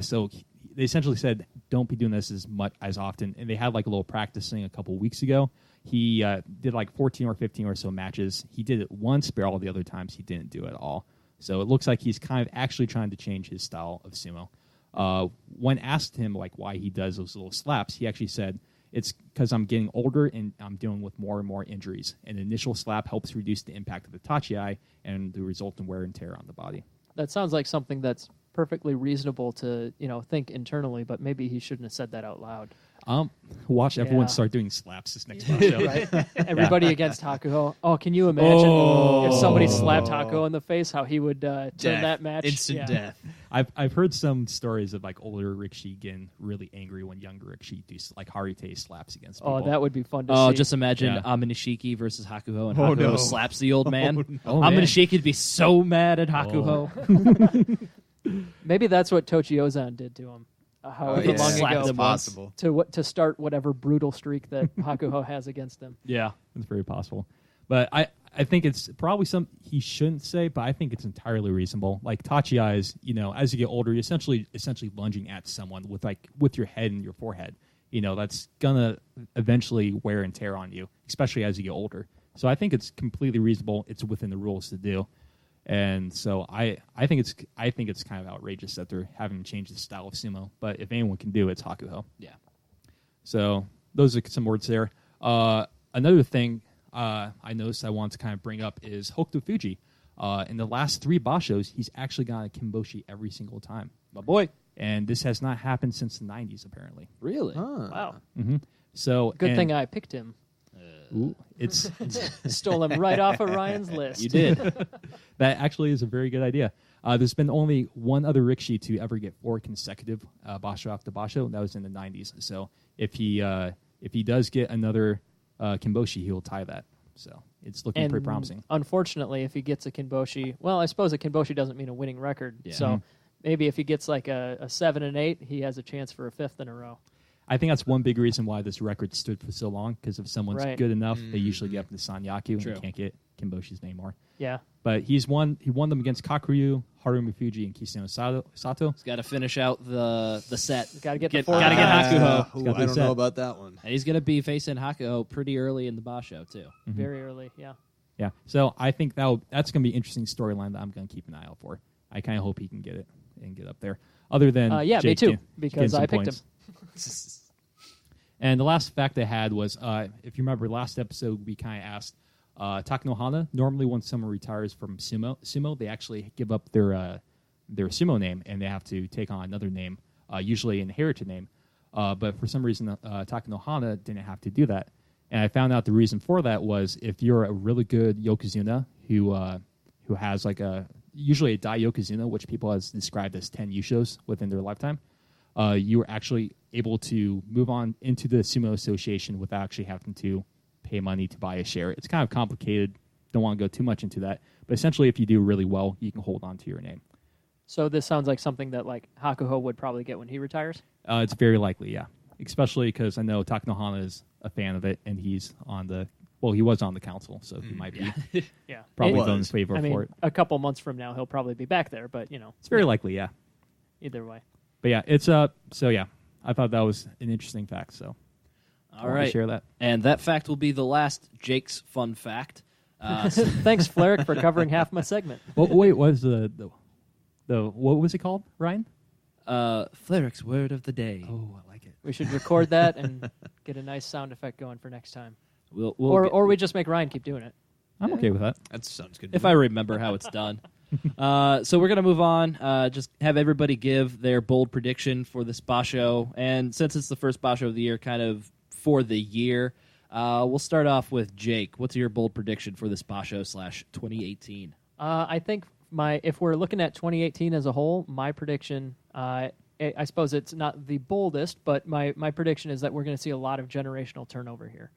So they essentially said, "Don't be doing this as much as often." And they had like a little practicing a couple weeks ago. He did like 14 or 15 or so matches. He did it once, but all the other times he didn't do it at all. So it looks like he's kind of actually trying to change his style of sumo. When asked him like why he does those little slaps, he actually said, "It's because I'm getting older and I'm dealing with more and more injuries. An initial slap helps reduce the impact of the tachiai and the resultant wear and tear on the body."
That sounds like something that's perfectly reasonable to, think internally, but maybe he shouldn't have said that out loud.
Watch everyone
Yeah.
start doing slaps this next show.
Right? Everybody against Hakuho. Oh, can you imagine if somebody slapped Hakuho in the face, how he would turn that match?
Instant
Yeah.
death.
I've heard some stories of like older rikishi getting really angry when younger rikishi do like Harite slaps against people.
Oh, that would be fun to
Oh,
see.
just imagine
Yeah.
Aminashiki versus Hakuho, and
Oh,
Hakuho
no.
slaps the old man.
Oh, man.
Aminashiki would be so mad at Hakuho.
Maybe that's what Tochiozan did to him. However
yeah.
long
Slapped
ago.
him once.
Possible.
To start whatever brutal streak that Hakuho has against him.
Yeah.
It's very possible. But I think it's probably some he shouldn't say, but I think it's entirely reasonable. Like Tachiai is, as you get older, you're essentially lunging at someone with your head and your forehead. That's gonna eventually wear and tear on you, especially as you get older. So I think it's completely reasonable. It's within the rules to do. And so I think it's kind of outrageous that they're having to change the style of sumo. But if anyone can do it, it's Hakuho.
Yeah.
So those are some words there. Another thing I noticed I want to kind of bring up is Hokuto Fuji. In the last 3 bashos, he's actually gotten a kimboshi every single time.
My boy.
And this has not happened since the 90s, apparently.
Really?
Wow.
So
Good thing I picked him.
Ooh, it's
Stole him right off of Ryan's list.
You did.
that actually is a very good idea. There's been only one other rikishi to ever get 4 consecutive basho after basho, and that was in the 90s. So if he does get another kimboshi, he'll tie that. So it's looking pretty promising.
Unfortunately, if he gets a Kinboshi, well, I suppose a Kinboshi doesn't mean a winning record.
Yeah.
So maybe if he gets like a 7 and 8, he has a chance for a 5th in a row.
I think that's one big reason why this record stood for so long, because if someone's
Right.
good enough, they usually get up to Sanyaku,
True.
and they can't get kimboshis anymore.
Yeah.
But he won them against Kakuryu, Harumi Fuji, and Kiseno Sato.
He's got to finish out the set.
Gotta get the 4.
Gotta get Hakuho.
Ooh,
got
I
this
don't
set.
know about that one.
And he's going to be facing Hakuho pretty early in the basho, too.
Very early. Yeah.
Yeah, so I think that's going to be an interesting storyline that I'm going to keep an eye out for. I kind of hope he can get it and get up there. Other than
Yeah,
Jake
me too,
getting
because
some
I picked
points.
him.
And the last fact I had was, if you remember last episode, we kind of asked Takanohana. Normally, when someone retires from sumo, they actually give up their sumo name and they have to take on another name, usually an inherited name. But for some reason, Takanohana didn't have to do that. And I found out the reason for that was if you're a really good yokozuna who has like usually a dai yokozuna, which people has described as 10 yushos within their lifetime, you were actually able to move on into the sumo association without actually having to pay money to buy a share. It's kind of complicated. Don't want to go too much into that. But essentially, if you do really well, you can hold on to your name.
So this sounds like something that like Hakuho would probably get when he retires.
It's very likely, yeah. Especially because I know Takanohana is a fan of it, and he's on the he was on the council, so he might be
Yeah.
probably
He
voting in
was.
favor
I mean,
for it.
a couple months from now, he'll probably be back there, but
It's very likely, yeah.
either way.
But yeah, it's so yeah, I thought that was an interesting fact. So I
All
wanted to
right.
share that.
And that fact will be the last Jake's fun fact.
Thanks, Flerick, for covering half my segment.
Well, wait, what was the what was it called, Ryan?
Fleric's word of the day.
Oh, I like it.
We should record that and get a nice sound effect going for next time.
We'll
Or we just make Ryan keep doing it.
I'm okay with that.
That sounds good.
if I remember how it's done. So we're going to move on. Just have everybody give their bold prediction for this basho. And since it's the first basho of the year, kind of for the year, We'll start off with Jake. What's your bold prediction for this Basho / 2018?
I think if we're looking at 2018 as a whole, my prediction, I suppose it's not the boldest, but my prediction is that we're going to see a lot of generational turnover here.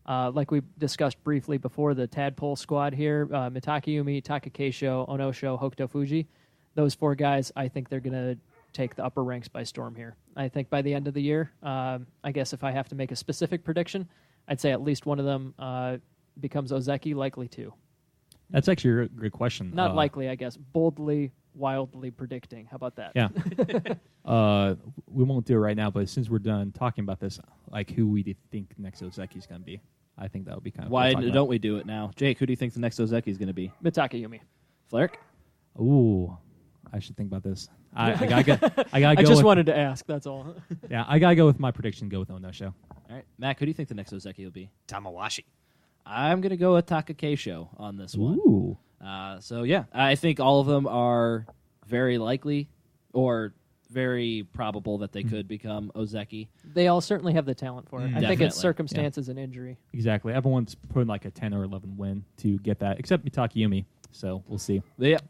Like we discussed briefly before, the Tadpole squad here, Mitakayumi, Takakeisho, Onosho, Hokuto Fuji, those 4 guys, I think they're going to take the upper ranks by storm here. I think by the end of the year, I guess if I have to make a specific prediction, I'd say at least one of them becomes Ozeki, likely 2.
That's actually a great question.
Not likely, I guess. Boldly, wildly predicting. How about that?
Yeah. We won't do it right now, but since we're done talking about this, like who we think next Ozeki is going to be, I think that would be kind of
Why
fun to talk
don't we do it now? Jake, who do you think the next Ozeki is going to be?
Mitakayumi.
Flarek?
about. Ooh, I should think about this. I gotta go.
I just wanted to ask, that's all.
Yeah, I gotta go with my prediction. Go with Onosho.
All right. Mac, who do you think the next Ozeki will be?
Tamawashi.
I'm going to go with Takakeisho on this one.
Ooh.
So, yeah, I think all of them are very likely or very probable that they could become Ozeki.
They all certainly have the talent for it. I think it's
Definitely.
circumstances and injury.
Exactly. Everyone's putting like a 10 or 11 win to get that, except Mitakayumi. So we'll see.
Yep.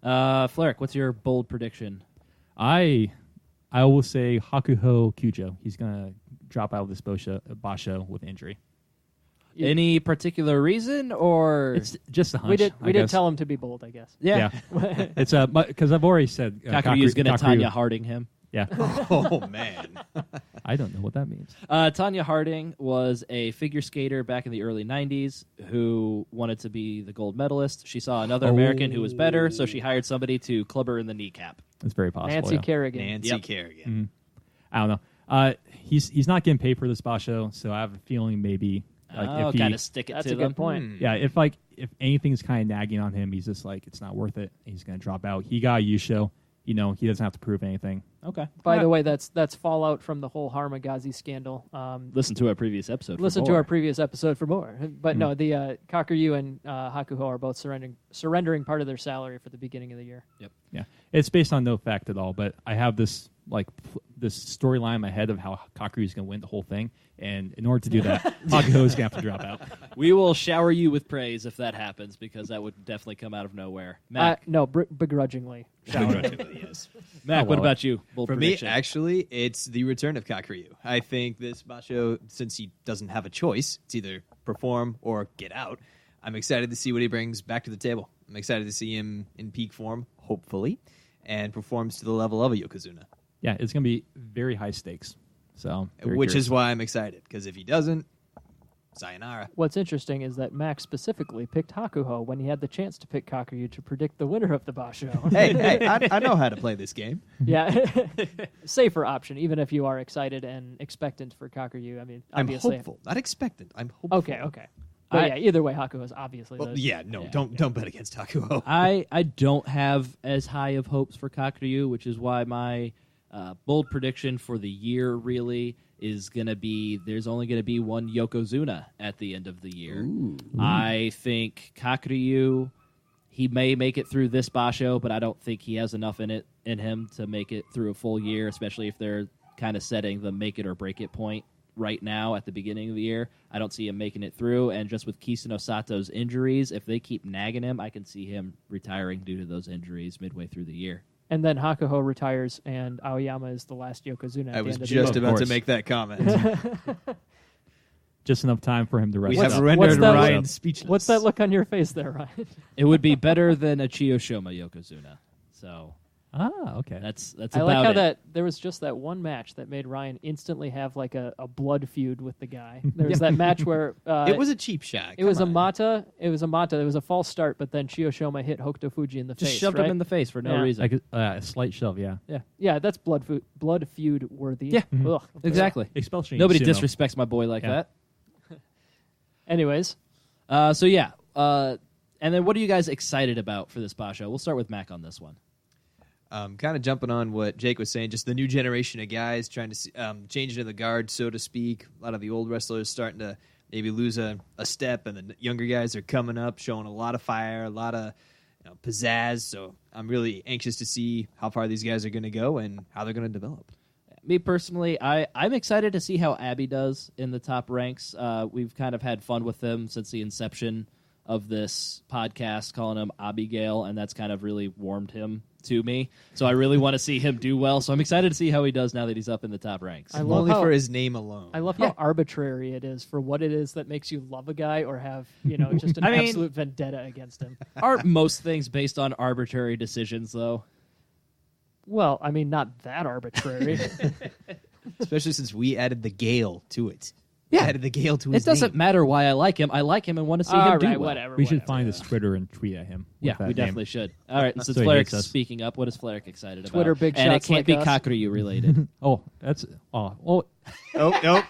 Flarek, what's your bold prediction?
I will say Hakuho Kujo. He's gonna drop out of this Basho with injury.
Any particular reason, or
It's just a hunch.
We did tell him to be bold, I guess.
yeah,
It's because I've already said
Kakuryu's going to
Kakuryu-
Tanya Harding him.
Yeah,
Oh, man.
I don't know what that means.
Tanya Harding was a figure skater back in the early 90s who wanted to be the gold medalist. She saw another American who was better, so she hired somebody to club her in the kneecap.
It's very possible.
Nancy
yeah.
Kerrigan.
Nancy
Yep.
Kerrigan.
I don't know. He's not getting paid for this Basho, so I have a feeling maybe if he,
kind of stick it
That's
to
a
them.
good point.
yeah, if anything's kind of nagging on him, he's just like it's not worth it. He's gonna drop out. He got a Yusho. He doesn't have to prove anything.
Okay.
By the way, that's fallout from the whole Harmagazi scandal.
Listen to our previous episode.
Listen to our previous episode for more. But no, the Kakuryu and Hakuho are both surrendering part of their salary for the beginning of the year.
Yep.
Yeah, it's based on no fact at all. But I have this this storyline in my head of how Kakuryu's going to win the whole thing, and in order to do that, Hakuho is going to have to drop out.
We will shower you with praise if that happens, because that would definitely come out of nowhere. Mac,
No, begrudgingly.
Begrudgingly, yes.
Mac,
Oh,
what
well.
about you? Bold
For me,
prediction.
actually, it's the return of Kakuryu. I think this Basho, since he doesn't have a choice, it's either perform or get out. I'm excited to see what he brings back to the table. I'm excited to see him in peak form, hopefully, and performs to the level of a Yokozuna,
Yeah, it's going to be very high stakes. So, very
which
curious.
is why I'm excited, because if he doesn't, sayonara.
What's interesting is that Max specifically picked Hakuho when he had the chance to pick Kakuryu to predict the winner of the Basho.
Hey, I know how to play this game.
Yeah, safer option, even if you are excited and expectant for Kakuryu. I mean,
I'm
obviously.
hopeful, not expectant. I'm hopeful.
Okay. But yeah, either way, Hakuho is obviously
Well,
the
yeah, no, don't bet against Takuo.
I don't have as high of hopes for Kakuryu, which is why my bold prediction for the year really is going to be there's only going to be one Yokozuna at the end of the year. I think Kakuryu, he may make it through this Basho, but I don't think he has enough in him to make it through a full year, especially if they're kind of setting the make it or break it point right now at the beginning of the year. I don't see him making it through, and just with Kisano Sato's injuries, if they keep nagging him, I can see him retiring due to those injuries midway through the year.
And then Hakuho retires, and Aoyama is the last Yokozuna at
I
the
was
end of the
just
year.
about to
course.
make that comment.
just enough time for him to rest
We
up.
have rendered
that
Ryan
look-
speechless.
What's that look on your face there, Ryan?
It would be better than a Chiyoshima Yokozuna. So
Okay.
that's
I
about
like how
it.
that there was just that one match that made Ryan instantly have like a blood feud with the guy. There was that match where
It was a cheap shot.
it was a
Come on.
mata. It was a false start, but then Chiyoshima hit Hokuto Fuji in the
Just
face.
shoved
right?
him in the face for no
Yeah.
reason.
Like a slight shove, yeah.
Yeah, that's blood feud worthy.
Yeah.
Ugh.
Exactly.
Especially
Nobody
in sumo.
disrespects my boy like
Yeah.
that.
Anyways,
And then what are you guys excited about for this Basho? We'll start with Mac on this one.
Kind of jumping on what Jake was saying, just the new generation of guys trying to change into the guard, so to speak. A lot of the old wrestlers starting to maybe lose a step, and the younger guys are coming up, showing a lot of fire, a lot of pizzazz. So I'm really anxious to see how far these guys are going to go and how they're going to develop.
Me personally, I'm excited to see how Abby does in the top ranks. We've kind of had fun with him since the inception of this podcast, calling him Abigail, and that's kind of really warmed him to me. So I really want to see him do well. So I'm excited to see how he does now that he's up in the top ranks.
Only for his name alone.
I love how arbitrary it is for what it is that makes you love a guy or have, just an absolute vendetta against him.
Aren't most things based on arbitrary decisions, though?
Well, I mean, not that arbitrary.
Especially since we added the Gale to it.
Yeah.
Added the Gale to his
It doesn't
name.
matter why I like him. I like him and want to see
All
him do
right,
well.
whatever.
We should find his Twitter and tweet at him. with
Yeah,
that
we
name.
definitely should. All right, since
So he hates
Fleric's
us.
speaking up, what is Fleric excited
Twitter
about?
big
and it
shots
can't
like
be
us.
Kakaryu related.
Oh, that's well.
Oh, nope.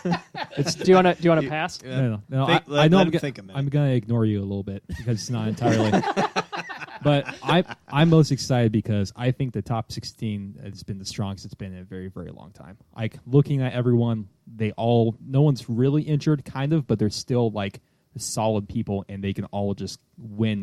Do you want to pass?
No.
Think-
I
let
know.
him think a minute.
I'm gonna ignore you a little bit because it's not entirely. But I'm most excited because I think the top 16 has been the strongest it's been in a very, very long time. Like looking at everyone, no one's really injured, kind of, but they're still like solid people, and they can all just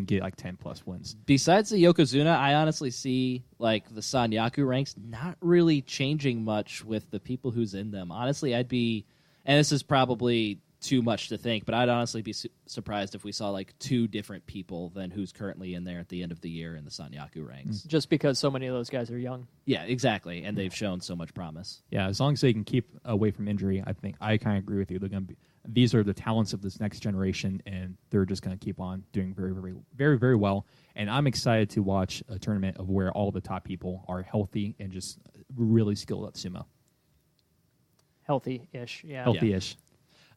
get like 10+ wins.
Besides the Yokozuna, I honestly see like the Sanyaku ranks not really changing much with the people who's in them. Honestly, I'd be, and this is probably too much to think, but I'd honestly be surprised if we saw like 2 different people than who's currently in there at the end of the year in the Sanyaku ranks.
Just because so many of those guys are young.
Yeah, exactly, and they've shown so much promise.
Yeah, as long as they can keep away from injury, I think I kind of agree with you. They're going to be. These are the talents of this next generation, and they're just going to keep on doing very, very, very, very well. And I'm excited to watch a tournament of where all the top people are healthy and just really skilled at sumo.
Healthy-ish, yeah.
Healthy-ish.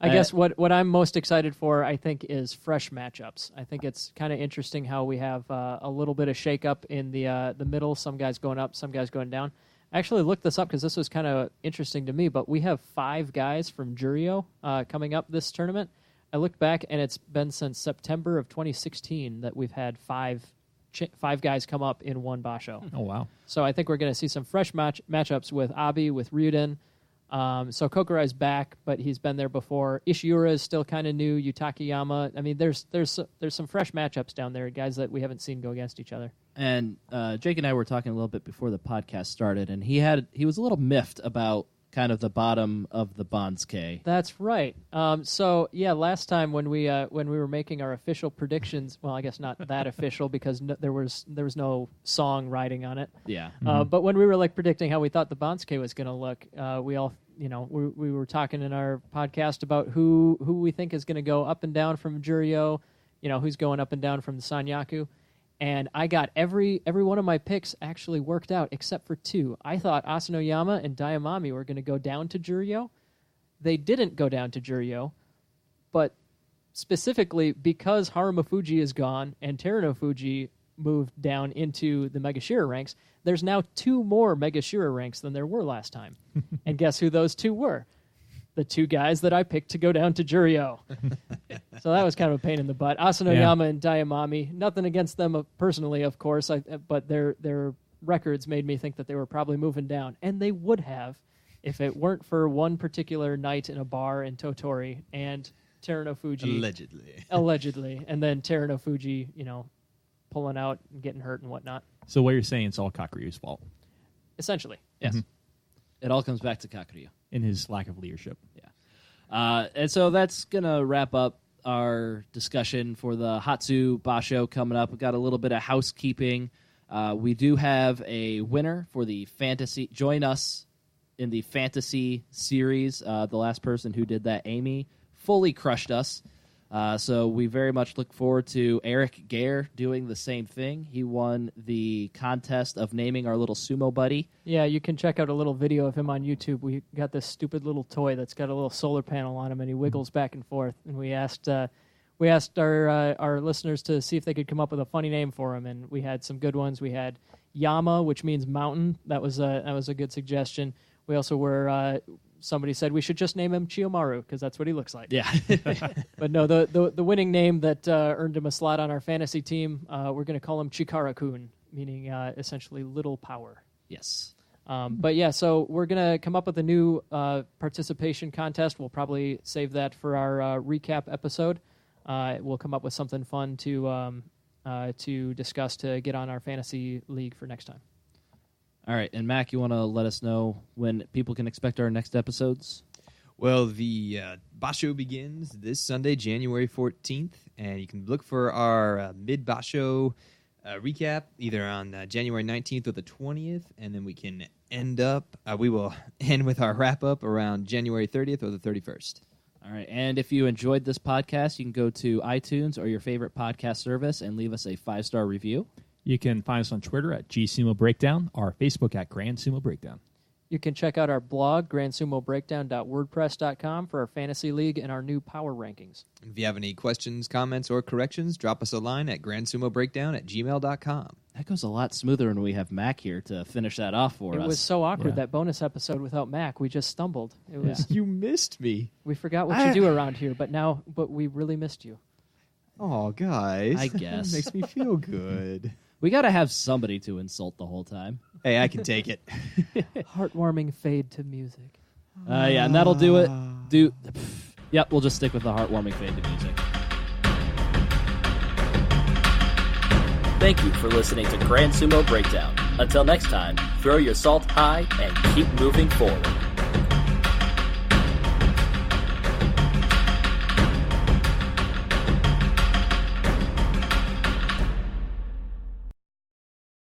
I guess what I'm most excited for, I think, is fresh matchups. I think it's kind of interesting how we have a little bit of shakeup in the middle. Some guys going up, some guys going down. I actually looked this up because this was kind of interesting to me, but we have 5 guys from Juryo coming up this tournament. I looked back, and it's been since September of 2016 that we've had 5 guys come up in one basho.
Oh, wow.
So I think we're going to see some fresh matchups with Abi, with Ryuden. So Kokurai's back, but he's been there before. Ishiura is still kind of new. Yutakiyama. I mean, there's some fresh matchups down there, guys that we haven't seen go against each other.
And Jake and I were talking a little bit before the podcast started, and he was a little miffed about kind of the bottom of the Bansuke.
That's right. So yeah, last time when we were making our official predictions, well, I guess not that official because there was no song riding on it.
Yeah.
But when we were like predicting how we thought the Bansuke was going to look, we all we were talking in our podcast about who we think is going to go up and down from Juryo, who's going up and down from the Sanyaku. And I got every one of my picks actually worked out except for 2. I thought Asanoyama and Daiamami were going to go down to Juryo. They didn't go down to Juryo, but specifically because Harumafuji is gone and Terunofuji moved down into the Megashira ranks, there's now 2 more Megashira ranks than there were last time. And guess who those 2 were? The 2 guys that I picked to go down to Juryo. So that was kind of a pain in the butt. Asanoyama and Daiamami, nothing against them personally, of course, but their records made me think that they were probably moving down. And they would have if it weren't for one particular night in a bar in Totori and Terunofuji. Allegedly. And then Terunofuji, pulling out and getting hurt and whatnot.
So what you're saying, it's all Kakuryu's fault
Essentially.
Yes. It all comes back to Kakuryu.
in his lack of leadership.
Yeah. And so that's going to wrap up our discussion for the Hatsu Basho coming up. We've got a little bit of housekeeping. We do have a winner for the fantasy. Join us in the fantasy series. The last person who did that, Amy, fully crushed us. So we very much look forward to Eric Gare doing the same thing. He won the contest of naming our little sumo buddy.
Yeah, you can check out a little video of him on YouTube. We got this stupid little toy that's got a little solar panel on him, and he wiggles back and forth. And we asked our listeners to see if they could come up with a funny name for him, and we had some good ones. We had Yama, which means mountain. That was a good suggestion. We also were. Somebody said we should just name him Chiyomaru because that's what he looks like.
Yeah.
But no, the winning name that earned him a slot on our fantasy team, we're going to call him Chikara-kun, meaning essentially little power.
Yes.
But yeah, so we're going to come up with a new participation contest. We'll probably save that for our recap episode. We'll come up with something fun to discuss to get on our fantasy league for next time.
All right, and Mac, you want to let us know when people can expect our next episodes?
Well, the Basho begins this Sunday, January 14th, and you can look for our mid-Basho recap either on January 19th or the 20th, and then we can we will end with our wrap-up around January 30th or the 31st.
All right, and if you enjoyed this podcast, you can go to iTunes or your favorite podcast service and leave us a 5-star review.
You can find us on Twitter at GSumo Breakdown or Facebook at Grand Sumo Breakdown.
You can check out our blog, grandsumobreakdown.wordpress.com, for our fantasy league and our new power rankings.
If you have any questions, comments, or corrections, drop us a line at grandsumobreakdown@gmail.com.
That goes a lot smoother when we have Mac here to finish that off for us.
It was so awkward,
Yeah.
that bonus episode without Mac. We just stumbled. It was
You missed me.
We forgot what you do around here, but we really missed you.
Oh, guys.
I guess.
That makes me feel good.
We got to have somebody to insult the whole time.
Hey, I can take it.
Heartwarming fade to music.
Yeah, and that'll do it. Yep, we'll just stick with the heartwarming fade to music.
Thank you for listening to Grand Sumo Breakdown. Until next time, throw your salt high and keep moving forward.